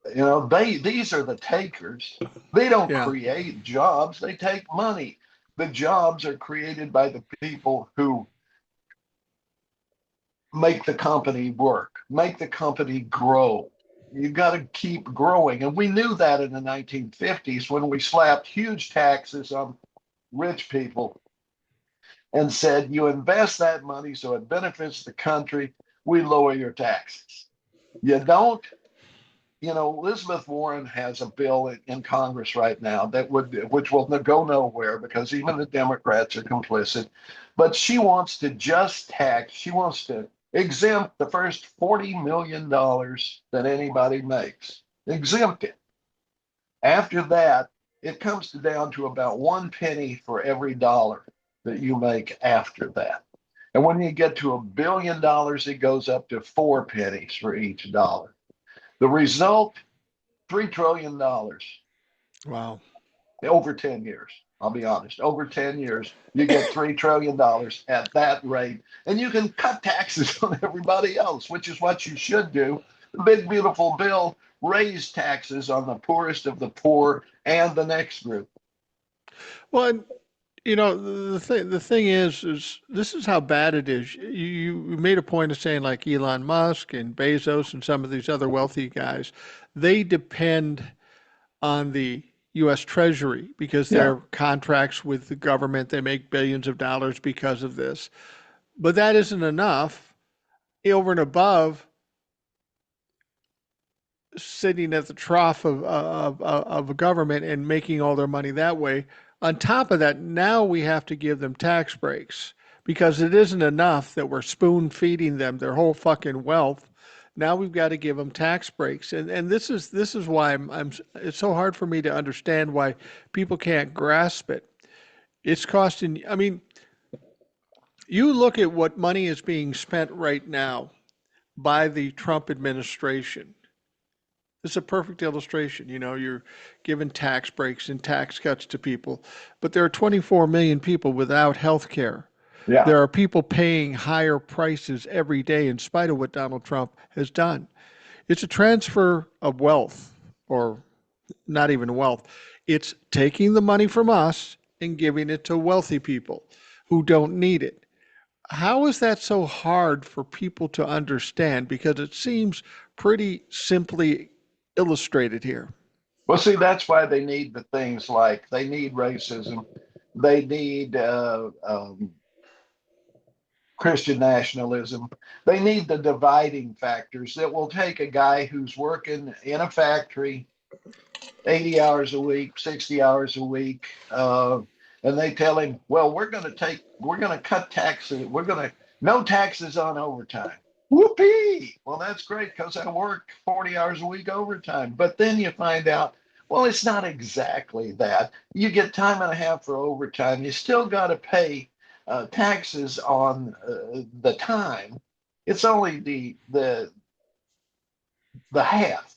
These are the takers. They don't Yeah. create jobs, they take money. The jobs are created by the people who make the company work, make the company grow. You got to keep growing. And we knew that in the 1950s when we slapped huge taxes on rich people and said, you invest that money so it benefits the country, we lower your taxes. You don't, Elizabeth Warren has a bill in Congress right now which will go nowhere because even the Democrats are complicit. But she wants to she wants to exempt the first $40 million that anybody makes. Exempt it. After that, it comes down to about 1 penny for every dollar that you make after that. And when you get to $1 billion, it goes up to 4 pennies for each dollar. The result, $3 trillion Wow. over 10 years. I'll be honest, over 10 years, you get $3 trillion at that rate, and you can cut taxes on everybody else, which is what you should do. The big, beautiful bill raised taxes on the poorest of the poor and the next group. Well, and the thing is this is how bad it is. You made a point of saying like Elon Musk and Bezos and some of these other wealthy guys, they depend on the U.S. Treasury because Yeah. their contracts with the government, they make billions of dollars because of this. But that isn't enough over and above sitting at the trough of a government and making all their money that way. On top of that, now we have to give them tax breaks because it isn't enough that we're spoon feeding them their whole fucking wealth. Now we've got to give them tax breaks, and this is why I'm it's so hard for me to understand why people can't grasp it. It's costing. I mean, you look at what money is being spent right now by the Trump administration. This is a perfect illustration. You're giving tax breaks and tax cuts to people, but there are 24 million people without health care. Yeah. There are people paying higher prices every day in spite of what Donald Trump has done. It's a transfer of wealth, or not even wealth. It's taking the money from us and giving it to wealthy people who don't need it. how is that so hard for people to understand? Because it seems pretty simply illustrated here. Well, see, that's why they need the things like they need racism, they need Christian nationalism. They need the dividing factors that will take a guy who's working in a factory 80 hours a week, 60 hours a week, and they tell him, well, we're going to cut taxes. No taxes on overtime. Whoopee. Well, that's great because I work 40 hours a week overtime. But then you find out, well, it's not exactly that. You get time and a half for overtime. You still got to pay taxes on the time. It's only the half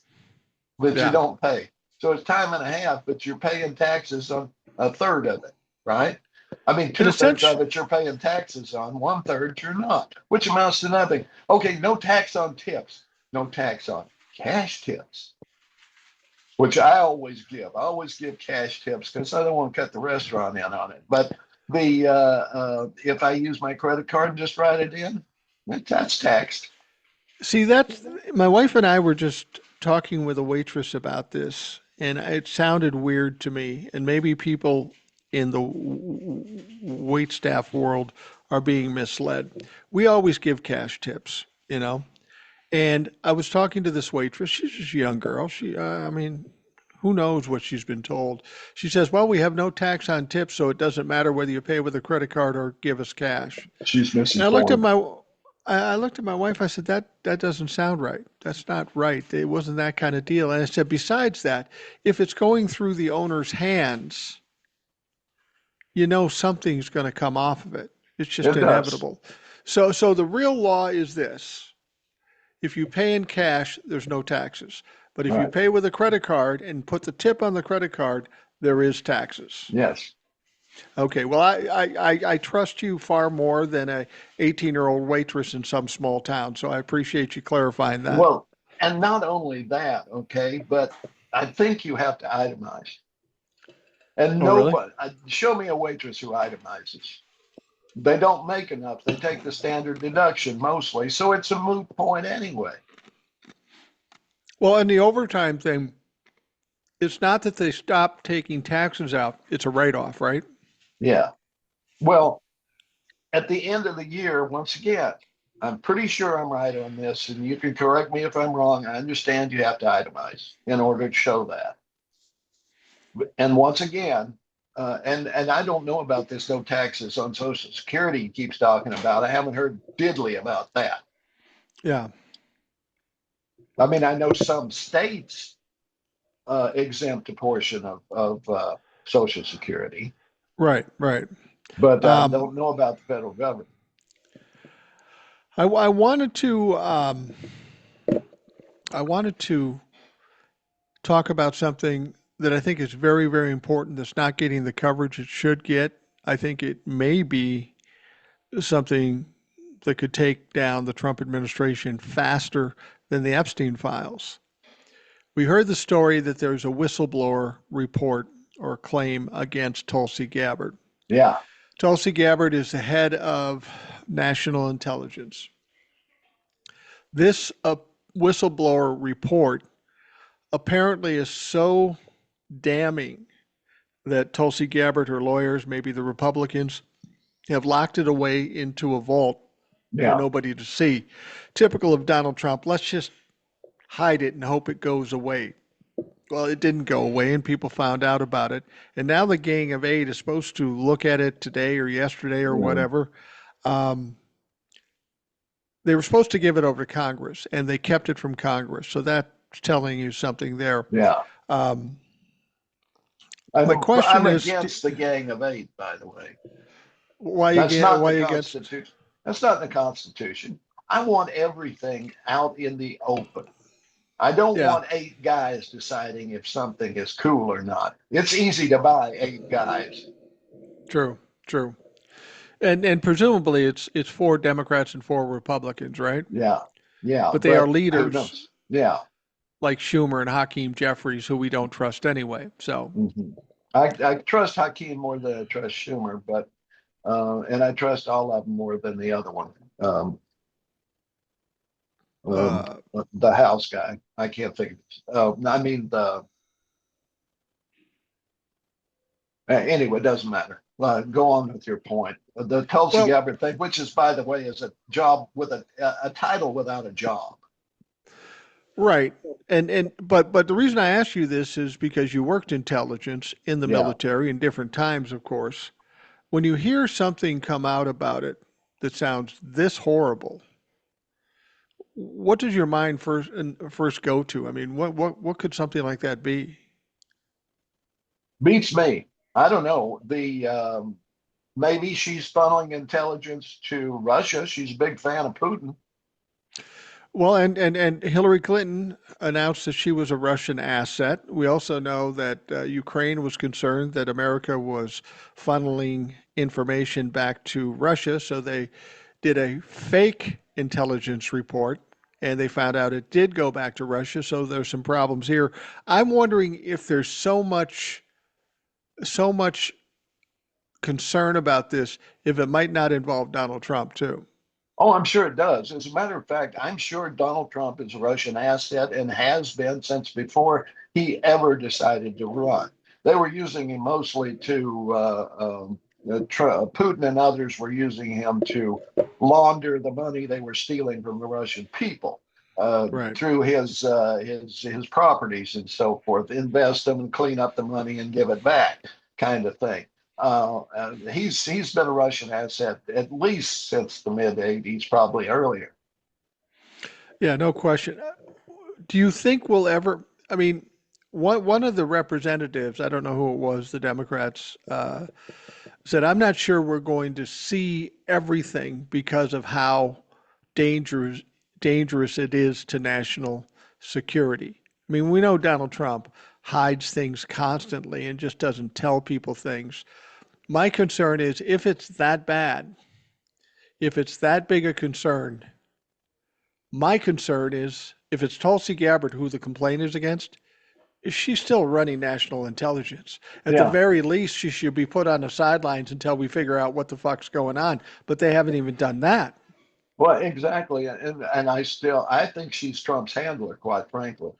that you Yeah. don't pay. So it's time and a half, but you're paying taxes on a third of it, right? I mean, In 2/3 essence, of it you're paying taxes on, 1/3 you're not, which amounts to nothing. Okay, no tax on tips, no tax on cash tips, which I always give. I always give cash tips because I don't want to cut the restaurant in on it. But the if I use my credit card and just write it in, that's taxed. see, that's my wife and I were just talking with a waitress about this, and it sounded weird to me. And maybe people in the wait staff world are being misled. We always give cash tips, you know. And I was talking to this waitress. She's just a young girl. I mean, who knows what she's been told? She says, "Well, we have no tax on tips, so it doesn't matter whether you pay with a credit card or give us cash." She's And I looked at misinformed. I looked at my wife. I said, "That doesn't sound right. That's not right. It wasn't that kind of deal." And I said, "Besides that, if it's going through the owner's hands, you know something's going to come off of it. It's just It does. inevitable." So the real law is this: if you pay in cash, there's no taxes. But if All you right. pay with a credit card and put the tip on the credit card, there is taxes. Yes. Okay, well, I trust you far more than a 18-year-old waitress in some small town, so I appreciate you clarifying that. Well, and not only that, okay, but I think you have to itemize. And Oh, really? nobody, show me a waitress who itemizes. They don't make enough. They take the standard deduction mostly. So it's a moot point anyway. Well, and the overtime thing, it's not that they stopped taking taxes out, it's a write-off, right? Yeah. Well, at the end of the year, once again, I'm pretty sure I'm right on this, and you can correct me if I'm wrong. I understand you have to itemize in order to show that. And once again, and I don't know about this no taxes on Social Security he keeps talking about. I haven't heard diddly about that. Yeah, I mean, I know some states exempt a portion of Social Security, right, right. but I Um, don't know about the federal government. I wanted to I wanted to talk about something that I think is very, very important that's not getting the coverage it should get. I think it may be something that could take down the Trump administration faster than the Epstein files. We heard the story that there's a whistleblower report or claim against Tulsi Gabbard. Yeah, Tulsi Gabbard is the head of national intelligence. This whistleblower report apparently is so damning that Tulsi Gabbard, her lawyers, maybe the Republicans, have locked it away into a vault for yeah. nobody to see. Typical of Donald Trump. Let's just hide it and hope it goes away. Well, it didn't go away, and people found out about it. And now the Gang of Eight is supposed to look at it today or yesterday or Mm, whatever. Um, they were supposed to give it over to Congress, and they kept it from Congress. So that's telling you something there. yeah. Um, my I'm question is, against the Gang of Eight, by the way. why That's again? not Why the against? Constitution. That's not the Constitution. I want everything out in the open. I don't Yeah, want eight guys deciding if something is cool or not. It's easy to buy eight guys. true, true. And presumably it's four Democrats and four Republicans, right? Yeah, yeah, But they are but who leaders knows? Yeah. like Schumer and Hakeem Jeffries, who we don't trust anyway. So Mhm. I trust Hakeem more than I trust Schumer, but And I trust all of them more than the other one. Um, um, Uh, the House guy, I can't think. I mean the anyway, it doesn't matter. Go on with your point. The Tulsi well, Gabbard thing, which is, by the way, is a job with a title without a job. right. But the reason I ask you this is because you worked intelligence in the Yeah. military in different times, of course. When you hear something come out about it that sounds this horrible, what does your mind first go to? I mean, what could something like that be? Beats me. I don't know. The maybe she's funneling intelligence to Russia. She's a big fan of Putin. Well, and Hillary Clinton announced that she was a Russian asset. We also know that Ukraine was concerned that America was funneling information back to Russia, so they did a fake intelligence report and they found out it did go back to Russia, so there's some problems here. I'm wondering if there's so much concern about this if it might not involve Donald Trump too. Oh, I'm sure it does. As a matter of fact, I'm sure Donald Trump is a Russian asset and has been since before he ever decided to run. They were using him mostly to, Putin and others were using him to launder the money they were stealing from the Russian people Right. through his properties and so forth, invest them and clean up the money and give it back, kind of thing. He's been a Russian asset at least since the mid '80s, probably earlier. Yeah, no question. Do you think we'll ever? I mean, one of the representatives, I don't know who it was, the Democrats, said, "I'm not sure we're going to see everything because of how dangerous dangerous it is to national security." I mean, we know Donald Trump hides things constantly and just doesn't tell people things. My concern is if it's that bad, if it's that big a concern, my concern is if it's Tulsi Gabbard who the complaint is against, she's still running national intelligence. At the Yeah. very least, she should be put on the sidelines until we figure out what the fuck's going on. But they haven't even done that. Well, exactly. And I think she's Trump's handler, quite frankly.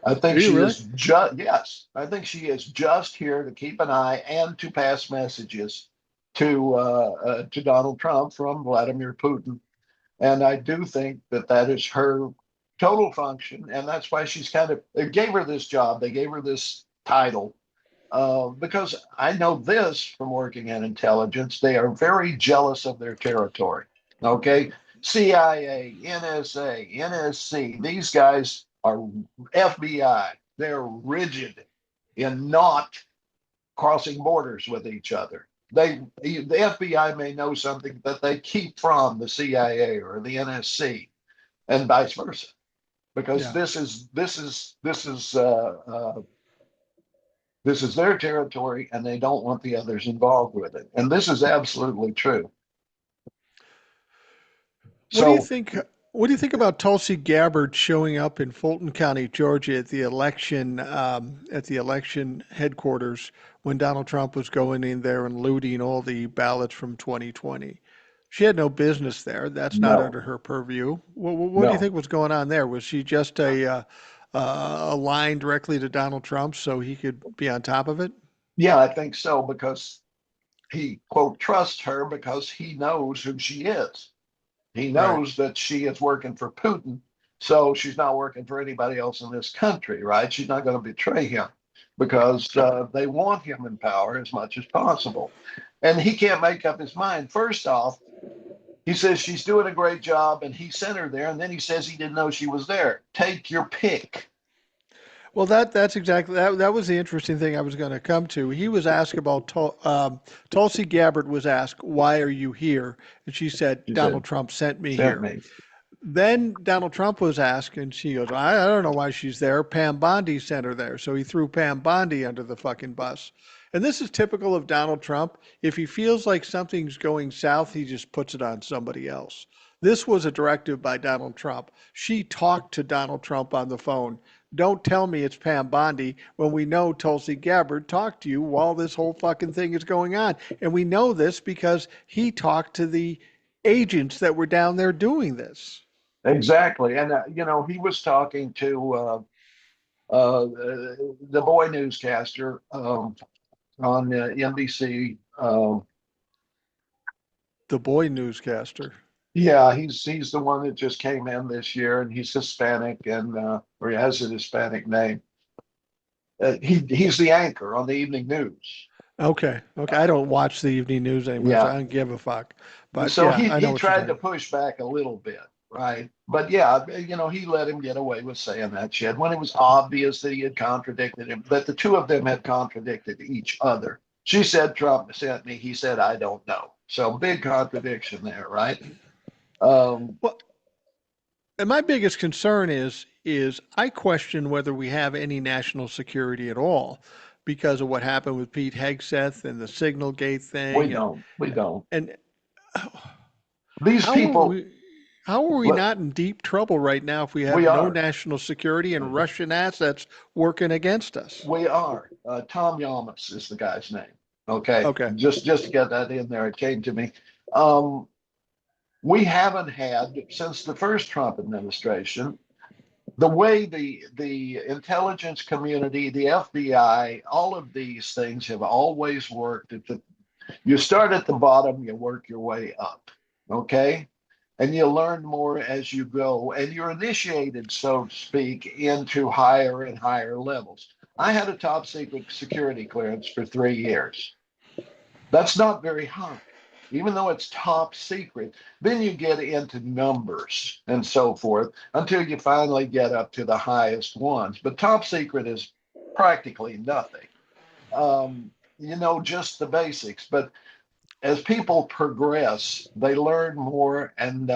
I Do think you she really? is just, yes, I think she is just here to keep an eye and to pass messages to Donald Trump from Vladimir Putin. And I do think that that is her total function. And that's why she's kind of, they gave her this job, they gave her this title. Because I know this from working in intelligence, they are very jealous of their territory. Okay. CIA, NSA, NSC, these guys are FBI. They're rigid in not crossing borders with each other. The FBI may know something that they keep from the CIA or the NSC, and vice versa, because Yeah. this is their territory, and they don't want the others involved with it. And this is absolutely true. What do you So think? What do you think about Tulsi Gabbard showing up in Fulton County, Georgia, at the election headquarters when Donald Trump was going in there and looting all the ballots from 2020? She had no business there. That's not no, under her purview. What do you no, think was going on there? Was she just a line directly to Donald Trump so he could be on top of it? yeah, I think so, because he quote trusts her because he knows who she is. He Right. knows that she is working for Putin, so she's not working for anybody else in this country, right? She's not going to betray him because they want him in power as much as possible. And he can't make up his mind. First off, he says she's doing a great job and he sent her there. And then he says he didn't know she was there. Take your pick. Well, that's exactly that was the interesting thing I was going to come to. He was asked about Tulsi Gabbard was asked, "Why are you here?" And she said, She "Donald said, Trump sent me sent here." me. Then Donald Trump was asked, and she goes, I don't know why she's there. Pam Bondi sent her there. So he threw Pam Bondi under the fucking bus. And this is typical of Donald Trump. If he feels like something's going south, he just puts it on somebody else. This was a directive by Donald Trump. She talked to Donald Trump on the phone. don't tell me it's Pam Bondi when we know Tulsi Gabbard talked to you while this whole fucking thing is going on. And we know this because he talked to the agents that were down there doing this. Exactly. And, he was talking to the boy newscaster on NBC. The boy newscaster. Yeah, he's the one that just came in this year, and he's Hispanic, and or he has a Hispanic name. He's the anchor on the evening news. Okay. Okay. I don't watch the evening news anymore, so Yeah, I don't give a fuck. But so yeah, he I know he what you're tried to saying. push back a little bit, right? But yeah, he let him get away with saying that shit when it was obvious that he had contradicted him, that the two of them had contradicted each other. She said Trump sent me. He said I don't know. So big contradiction there, right? Um, Well, and my biggest concern is I question whether we have any national security at all because of what happened with Pete Hegseth and the Signal Gate we thing don't. We don't. and These how are people. we how are we What not in deep trouble right now if we have we no are. national security and Russian assets working against us? We are. Tom Yamas is the guy's name. Okay, Okay. just to get that in there, it came to me. Um, we haven't had since the first Trump administration the way the intelligence community, the FBI, all of these things have always worked. You start at the bottom, you work your way up. Okay, and you learn more as you go, and you're initiated, so to speak, into higher and higher levels. I had a top secret security clearance for 3 years. That's not very high, even though it's top secret. Then you get into numbers and so forth until you finally get up to the highest ones. But top secret is practically nothing. Just the basics. But as people progress, they learn more, and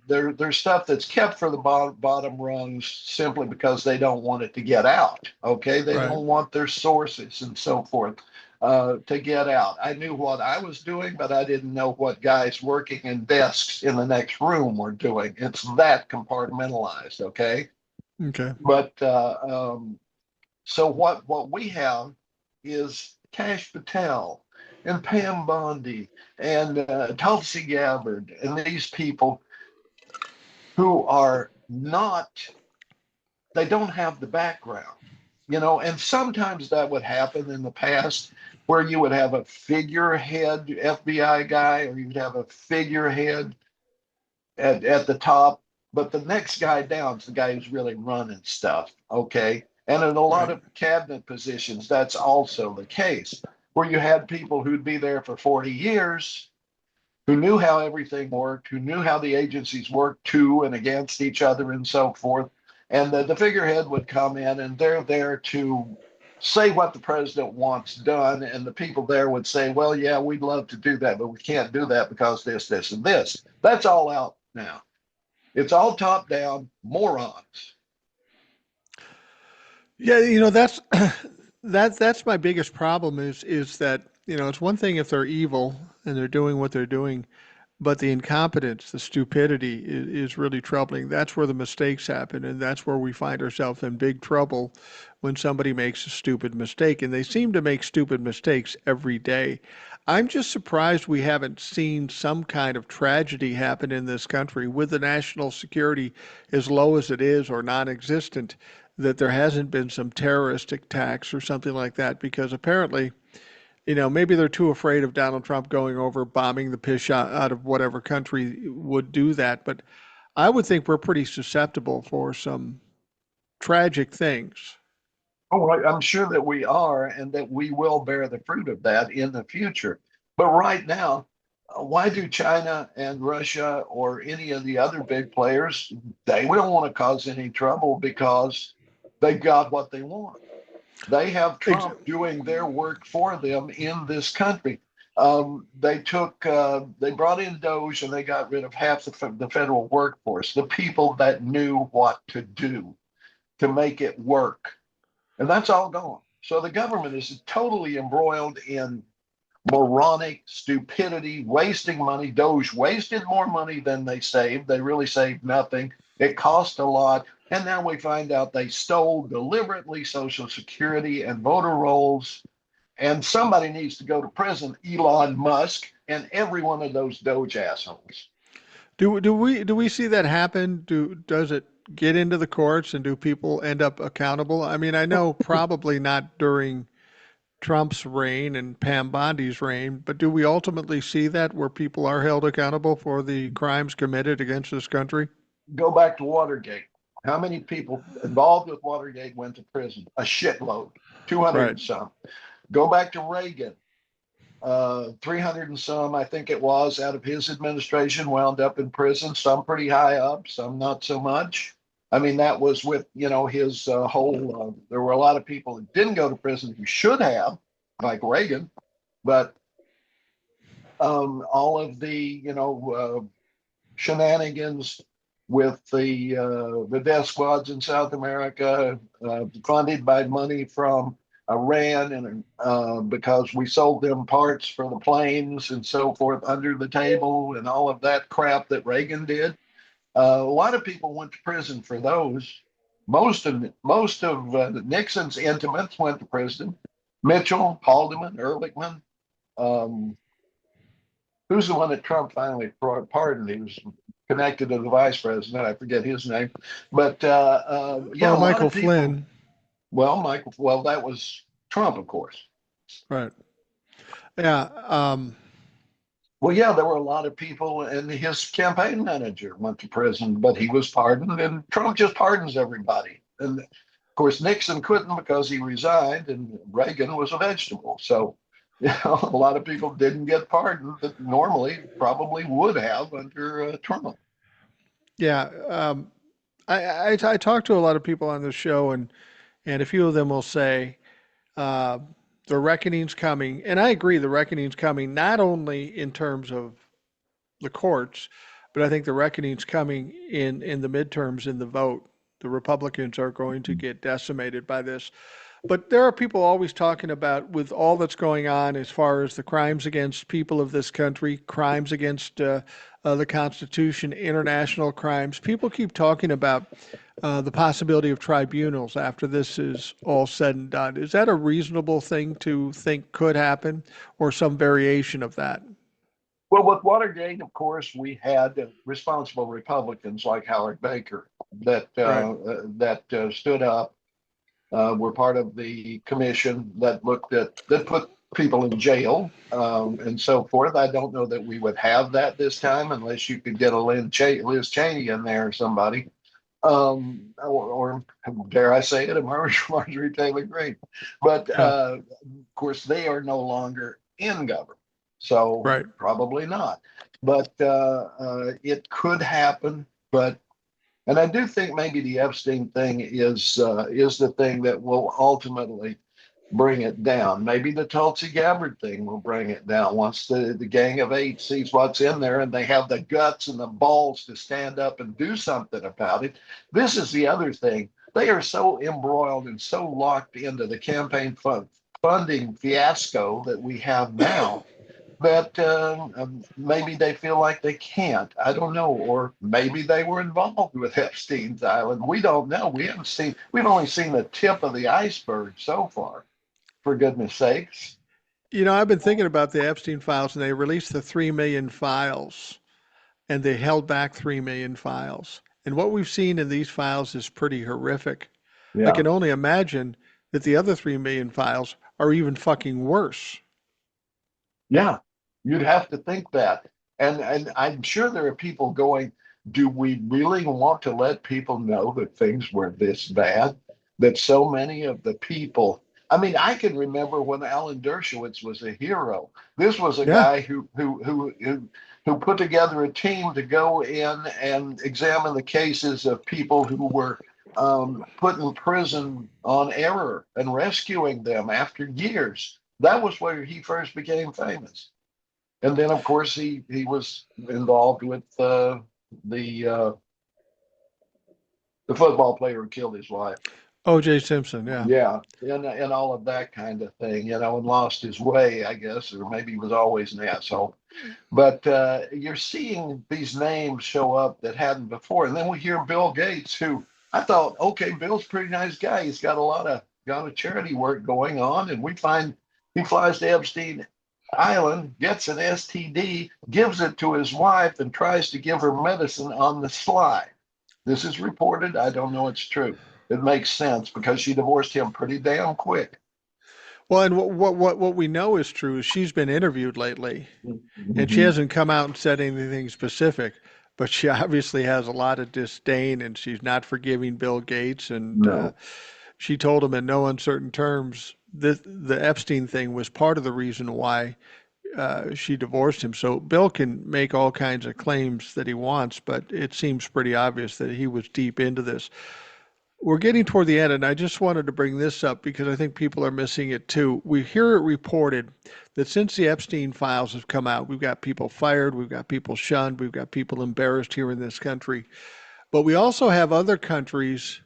there's stuff that's kept for the bottom rungs simply because they don't want it to get out. Okay, they Right. don't want their sources and so forth to get out. I knew what I was doing, but I didn't know what guys working in desks in the next room were doing. It's that compartmentalized. Okay, Okay. but so what we have is Cash Patel and Pam Bondi and Tulsi Gabbard and these people who are not, they don't have the background, and sometimes that would happen in the past where you would have a figurehead FBI guy or you'd have a figurehead at the top, but the next guy down is the guy who's really running stuff. Okay. And in a lot Right. of cabinet positions, that's also the case, where you had people who'd be there for 40 years, who knew how everything worked, who knew how the agencies worked to and against each other and so forth. And the figurehead would come in and they're there to say what the president wants done. And the people there would say, well, yeah, we'd love to do that, but we can't do that because this, and this. That's all out now. It's all top down morons. Yeah, that's that's my biggest problem is that, it's one thing if they're evil and they're doing what they're doing, but the incompetence, the stupidity is really troubling. That's where the mistakes happen, and that's where we find ourselves in big trouble when somebody makes a stupid mistake. And they seem to make stupid mistakes every day. I'm just surprised we haven't seen some kind of tragedy happen in this country with the national security as low as it is or non-existent, that there hasn't been some terrorist attacks or something like that, because apparently maybe they're too afraid of Donald Trump going over bombing the piss out of whatever country would do that. But I would think we're pretty susceptible for some tragic things. Oh, I'm sure that we are, and that we will bear the fruit of that in the future. But right now, why do China and Russia or any of the other big players? They don't want to cause any trouble because they got what they want. They have Ex- Trump doing their work for them in this country. They brought in Doge and they got rid of half the federal workforce, the people that knew what to do to make it work. And that's all gone. So the government is totally embroiled in moronic stupidity, wasting money. Doge wasted more money than they saved. They really saved nothing. It cost a lot. And now we find out they stole deliberately Social Security and voter rolls. And somebody needs to go to prison, Elon Musk and every one of those Doge assholes. Do we see that happen? Does it get into the courts and do people end up accountable? I mean, I know probably not during Trump's reign and Pam Bondi's reign, but do we ultimately see that where people are held accountable for the crimes committed against this country? Go back to Watergate. How many people involved with Watergate went to prison? A shitload, 200 Right. and some. Go back to Reagan. 300 and some, I think it was, out of his administration wound up in prison, some pretty high up, some not so much. I mean, that was with, his whole, there were a lot of people that didn't go to prison who should have, like Reagan, but all of the, shenanigans with the death squads in South America, funded by money from Iran, and because we sold them parts for the planes and so forth under the table, and all of that crap that Reagan did. A lot of people went to prison for those. Most of Nixon's intimates went to prison. Mitchell, Haldeman, Ehrlichman. Um, who's the one that Trump finally pardoned? He was connected to the vice president. I forget his name, but yeah, Well, a lot Michael of people. Flynn. Well, Michael. Well, that was Trump, of course. Right. Yeah. Well, yeah, there were a lot of people, and his campaign manager went to prison, but he was pardoned, and Trump just pardons everybody. And of course, Nixon couldn't because he resigned, and Reagan was a vegetable. So, a lot of people didn't get pardoned that normally probably would have under Trump. Yeah. I talk to a lot of people on this show, and a few of them will say, uh, the reckoning's coming. And I agree, the reckoning's coming, not only in terms of the courts, but I think the reckoning's coming in the midterms in the vote. The Republicans are going to get decimated by this. But there are people always talking about, with all that's going on as far as the crimes against people of this country, crimes against the Constitution, international crimes. People keep talking about the possibility of tribunals after this is all said and done. Is that a reasonable thing to think could happen, or some variation of that? Well, with Watergate, of course, we had responsible Republicans like Howard Baker Right. that stood up, were part of the commission that put people in jail and so forth. I don't know that we would have that this time unless you could get a Liz Cheney in there or somebody, or dare I say it, a Marjorie Taylor Greene. But Yeah. of course, they are no longer in government, so Right. probably not. But it could happen. But and I do think maybe the Epstein thing is the thing that will ultimately bring it down. Maybe the Tulsi Gabbard thing will bring it down once the Gang of Eight sees what's in there and they have the guts and the balls to stand up and do something about it. This is the other thing. They are so embroiled and so locked into the campaign funding fiasco that we have now that maybe they feel like they can't. I don't know. Or maybe they were involved with Epstein's Island. We don't know. We've only seen the tip of the iceberg so far, for goodness sakes. I've been thinking about the Epstein files, and they released the 3 million files, and they held back 3 million files. And what we've seen in these files is pretty horrific. I Yeah. can only imagine that the other 3 million files are even fucking worse. Yeah. You'd have to think that. And I'm sure there are people going, do we really want to let people know that things were this bad? That so many of the people, I mean, I can remember when Alan Dershowitz was a hero. This was a Yeah. guy who put together a team to go in and examine the cases of people who were put in prison on error and rescuing them after years. That was where he first became famous. And then, of course, he was involved with the uh, the football player who killed his wife. O.J. Simpson, yeah. Yeah, and all of that kind of thing, and lost his way, I guess, or maybe he was always an asshole. But you're seeing these names show up that hadn't before, and then we hear Bill Gates, who I thought, okay, Bill's a pretty nice guy. He's got a lot of charity work going on, and we find he flies to Epstein Island, gets an STD, gives it to his wife, and tries to give her medicine on the sly. This is reported. I don't know it's true. It makes sense because she divorced him pretty damn quick. Well, and what we know is true is she's been interviewed lately, and she Mm-hmm. hasn't come out and said anything specific, but she obviously has a lot of disdain, and she's not forgiving Bill Gates, and No. she told him in no uncertain terms that the Epstein thing was part of the reason why she divorced him. So Bill can make all kinds of claims that he wants, but it seems pretty obvious that he was deep into this. We're getting toward the end, and I just wanted to bring this up because I think people are missing it too. We hear it reported that since the Epstein files have come out, we've got people fired, we've got people shunned, we've got people embarrassed here in this country. But we also have other countries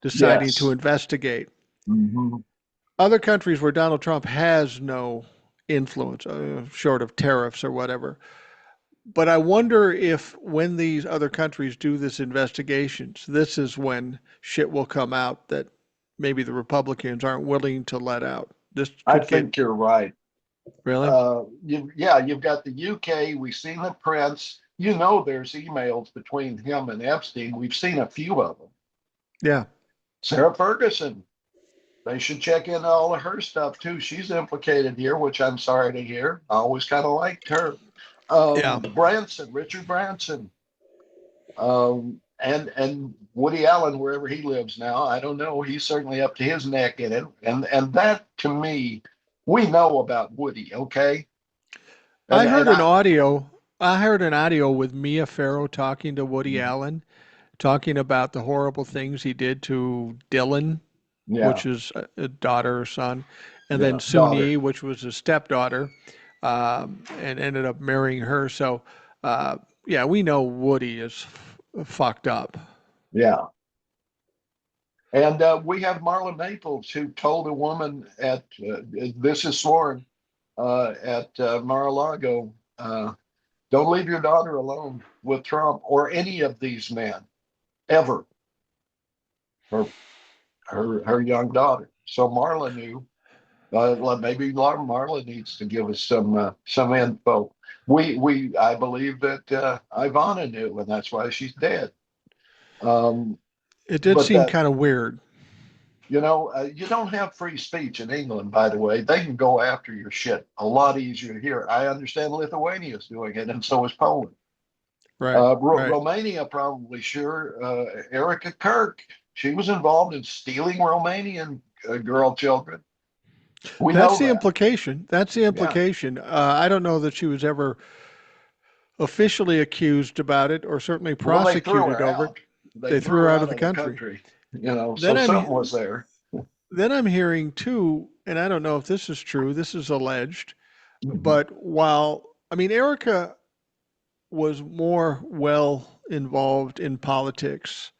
deciding to Yes. investigate. Mm-hmm. Other countries where Donald Trump has no influence, short of tariffs or whatever. But I wonder if when these other countries do this investigations, this is when shit will come out that maybe the Republicans aren't willing to let out. This I could get think you're right. really? You've got the UK. We've seen the Prince. There's emails between him and Epstein. We've seen a few of them. Yeah. Sarah Ferguson. They should check into all of her stuff too. She's implicated here, which I'm sorry to hear. I always kind of liked her. Yeah. Branson, Richard Branson, and Woody Allen, wherever he lives now, I don't know. He's certainly up to his neck in it, and that to me, we know about Woody, okay? I And heard and an I audio. I heard an audio with Mia Farrow talking to Woody Allen, talking about the horrible things he did to Dylan, yeah, which is a daughter or son, and then yeah, Soon daughter, Yi, which was a stepdaughter, and ended up marrying her. So, yeah, we know Woody is fucked up. yeah. And we have Marla Maples who told a woman at this is sworn at Mar-a-Lago, don't leave your daughter alone with Trump or any of these men ever. Her her young daughter. So Marla knew. Maybe Marla needs to give us some info. We I believe that Ivana knew, and that's why she's dead. Um, It did but seem that kind of weird. you don't have free speech in England, by the way. They can go after your shit a lot easier here. I understand Lithuania is doing it, and so is Poland. Right, right. Romania, probably sure. Erica Kirk, she was involved in stealing Romanian girl children. We That's know the that. implication. That's the Yeah. implication. I don't know that she was ever officially accused about it or certainly Well, they threw prosecuted her over it. out. They They threw threw her her out out of the of the country. country. Then So something I'm was there. then I'm hearing too, and I don't know if this is true. This is alleged, Mhm. but while I mean Erica was more well involved in politics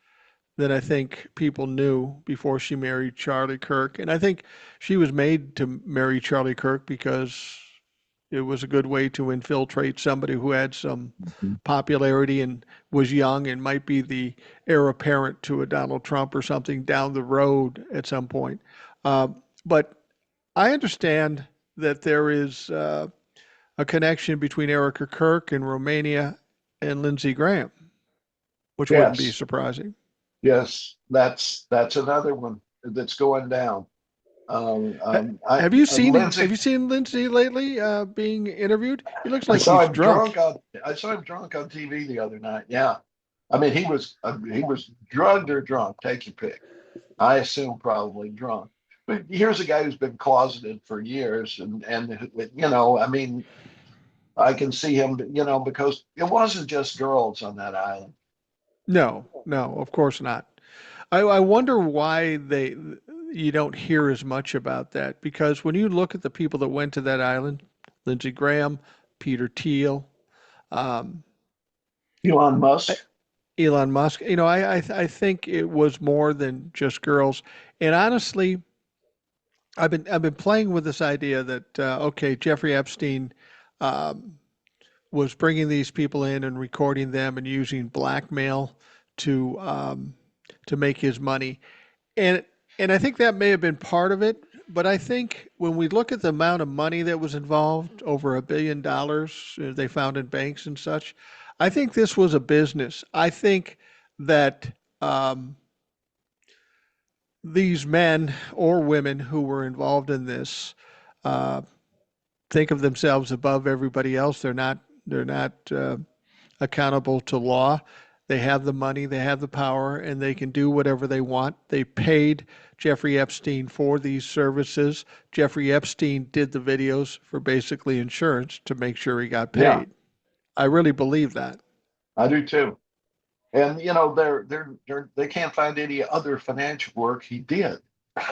than I think people knew before she married Charlie Kirk. And I think she was made to marry Charlie Kirk because it was a good way to infiltrate somebody who had some popularity and was young and might be the heir apparent to a Donald Trump or something down the road at some point. Uh, but I understand that there is a connection between Erica Kirk and Romania and Lindsey Graham, which wouldn't be Yes, surprising. yes, that's another one that's going down. Ha- Lindsay, have you seen Lindsey lately being interviewed? He looks I like saw he's him drunk drunk. on I saw him drunk on TV the other night. Yeah, I mean he was drugged or drunk. Take your pick. I assume probably drunk. But here's a guy who's been closeted for years, and I mean, I can see him, because it wasn't just girls on that island. No, no, of course not. I wonder why they you don't hear as much about that because when you look at the people that went to that island, Lindsey Graham, Peter Thiel, um, Elon I- Musk. Elon Musk. I think it was more than just girls. And honestly, I've been playing with this idea that okay, Jeffrey Epstein um, was bringing these people in and recording them and using blackmail to um, to make his money. And and I think that may have been part of it, but I think when we look at the amount of money that was involved, over $1 billion, they found in banks and such, I think this was a business. I think that um, these men or women who were involved in this uh, think of themselves above everybody else. They're not accountable to law. They have the money, they have the power, and they can do whatever they want. They paid Jeffrey Epstein for these services. Jeffrey Epstein did the videos for basically insurance to make sure he got Yeah, paid. I really believe that. I do too. And they can't find any other financial work he did. I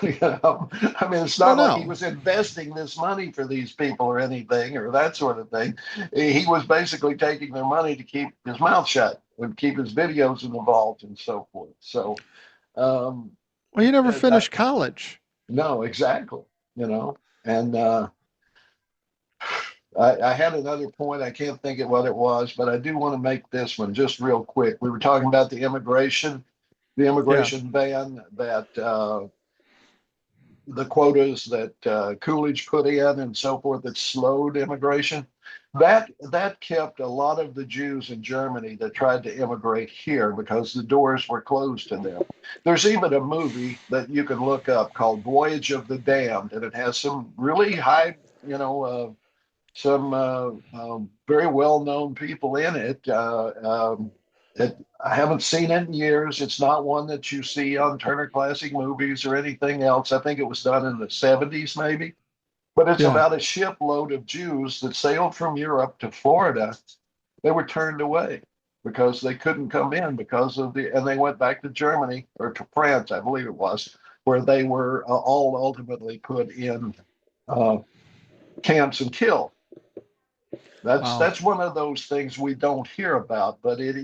mean, it's Well, not like he no. was investing this money for these people or anything or that sort of thing. He was basically taking their money to keep his mouth shut and keep his videos involved and so forth. So, um, Well, he never that, finished college. no, exactly. You know, and I had another point. I can't think of what it was, but I do want to make this one just real quick. We were talking about the Yeah. immigration ban that the quotas that Coolidge put in and so forth that slowed immigration. That kept a lot of the Jews in Germany that tried to immigrate here because the doors were closed to them. There's even a movie that you can look up called Voyage of the Damned, and it has some really high, some very well-known people in it. I haven't seen it in years. It's not one that you see on Turner Classic Movies or anything else. I think it was done in the 70s, maybe. But it's Yeah. about a shipload of Jews that sailed from Europe to Florida. They were turned away because they couldn't come in and they went back to Germany or to France, I believe it was, where they were all ultimately put in uh, camps and killed. That's Wow. that's one of those things we don't hear about, but it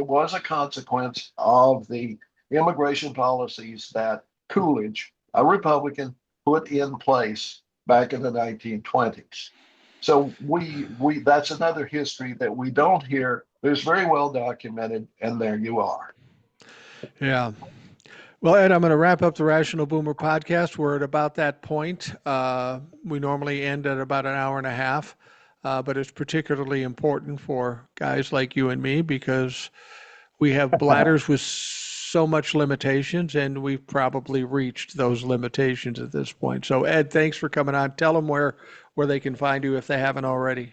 was a consequence of the immigration policies that Coolidge, a Republican, put in place back in the 1920s. So we that's another history that we don't hear. It's very well documented, and there you are. Yeah. Well, Ed, I'm going to wrap up the Rational Boomer podcast. We're at about that point. We normally end at about an hour and a half, but it's particularly important for guys like you and me because we have bladders with so much limitations, and we've probably reached those limitations at this point. So, Ed, thanks for coming on. Tell them where they can find you if they haven't already.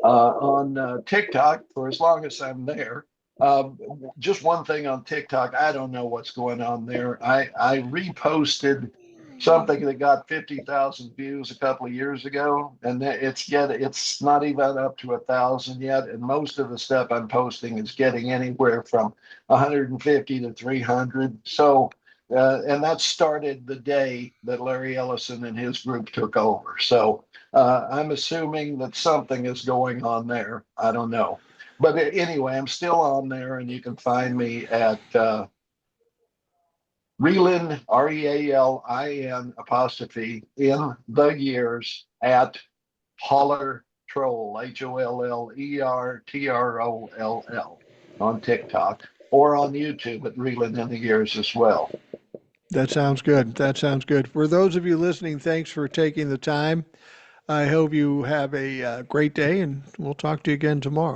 On TikTok for as long as I'm there. Um, just one thing on TikTok, I don't know what's going on there. I reposted something that got 50,000 views a couple of years ago, and it's not even up to 1,000 yet. And most of the stuff I'm posting is getting anywhere from 150 to 300. So. And that started the day that Larry Ellison and his group took over. So I'm assuming that something is going on there. I don't know. But anyway, I'm still on there, and you can find me at Relin, REALIN apostrophe in the years at Holler Troll, HOLLERTROLL on TikTok or on YouTube at Relin in the years as well. That sounds good. That sounds good. For those of you listening, thanks for taking the time. I hope you have a great day, and we'll talk to you again tomorrow.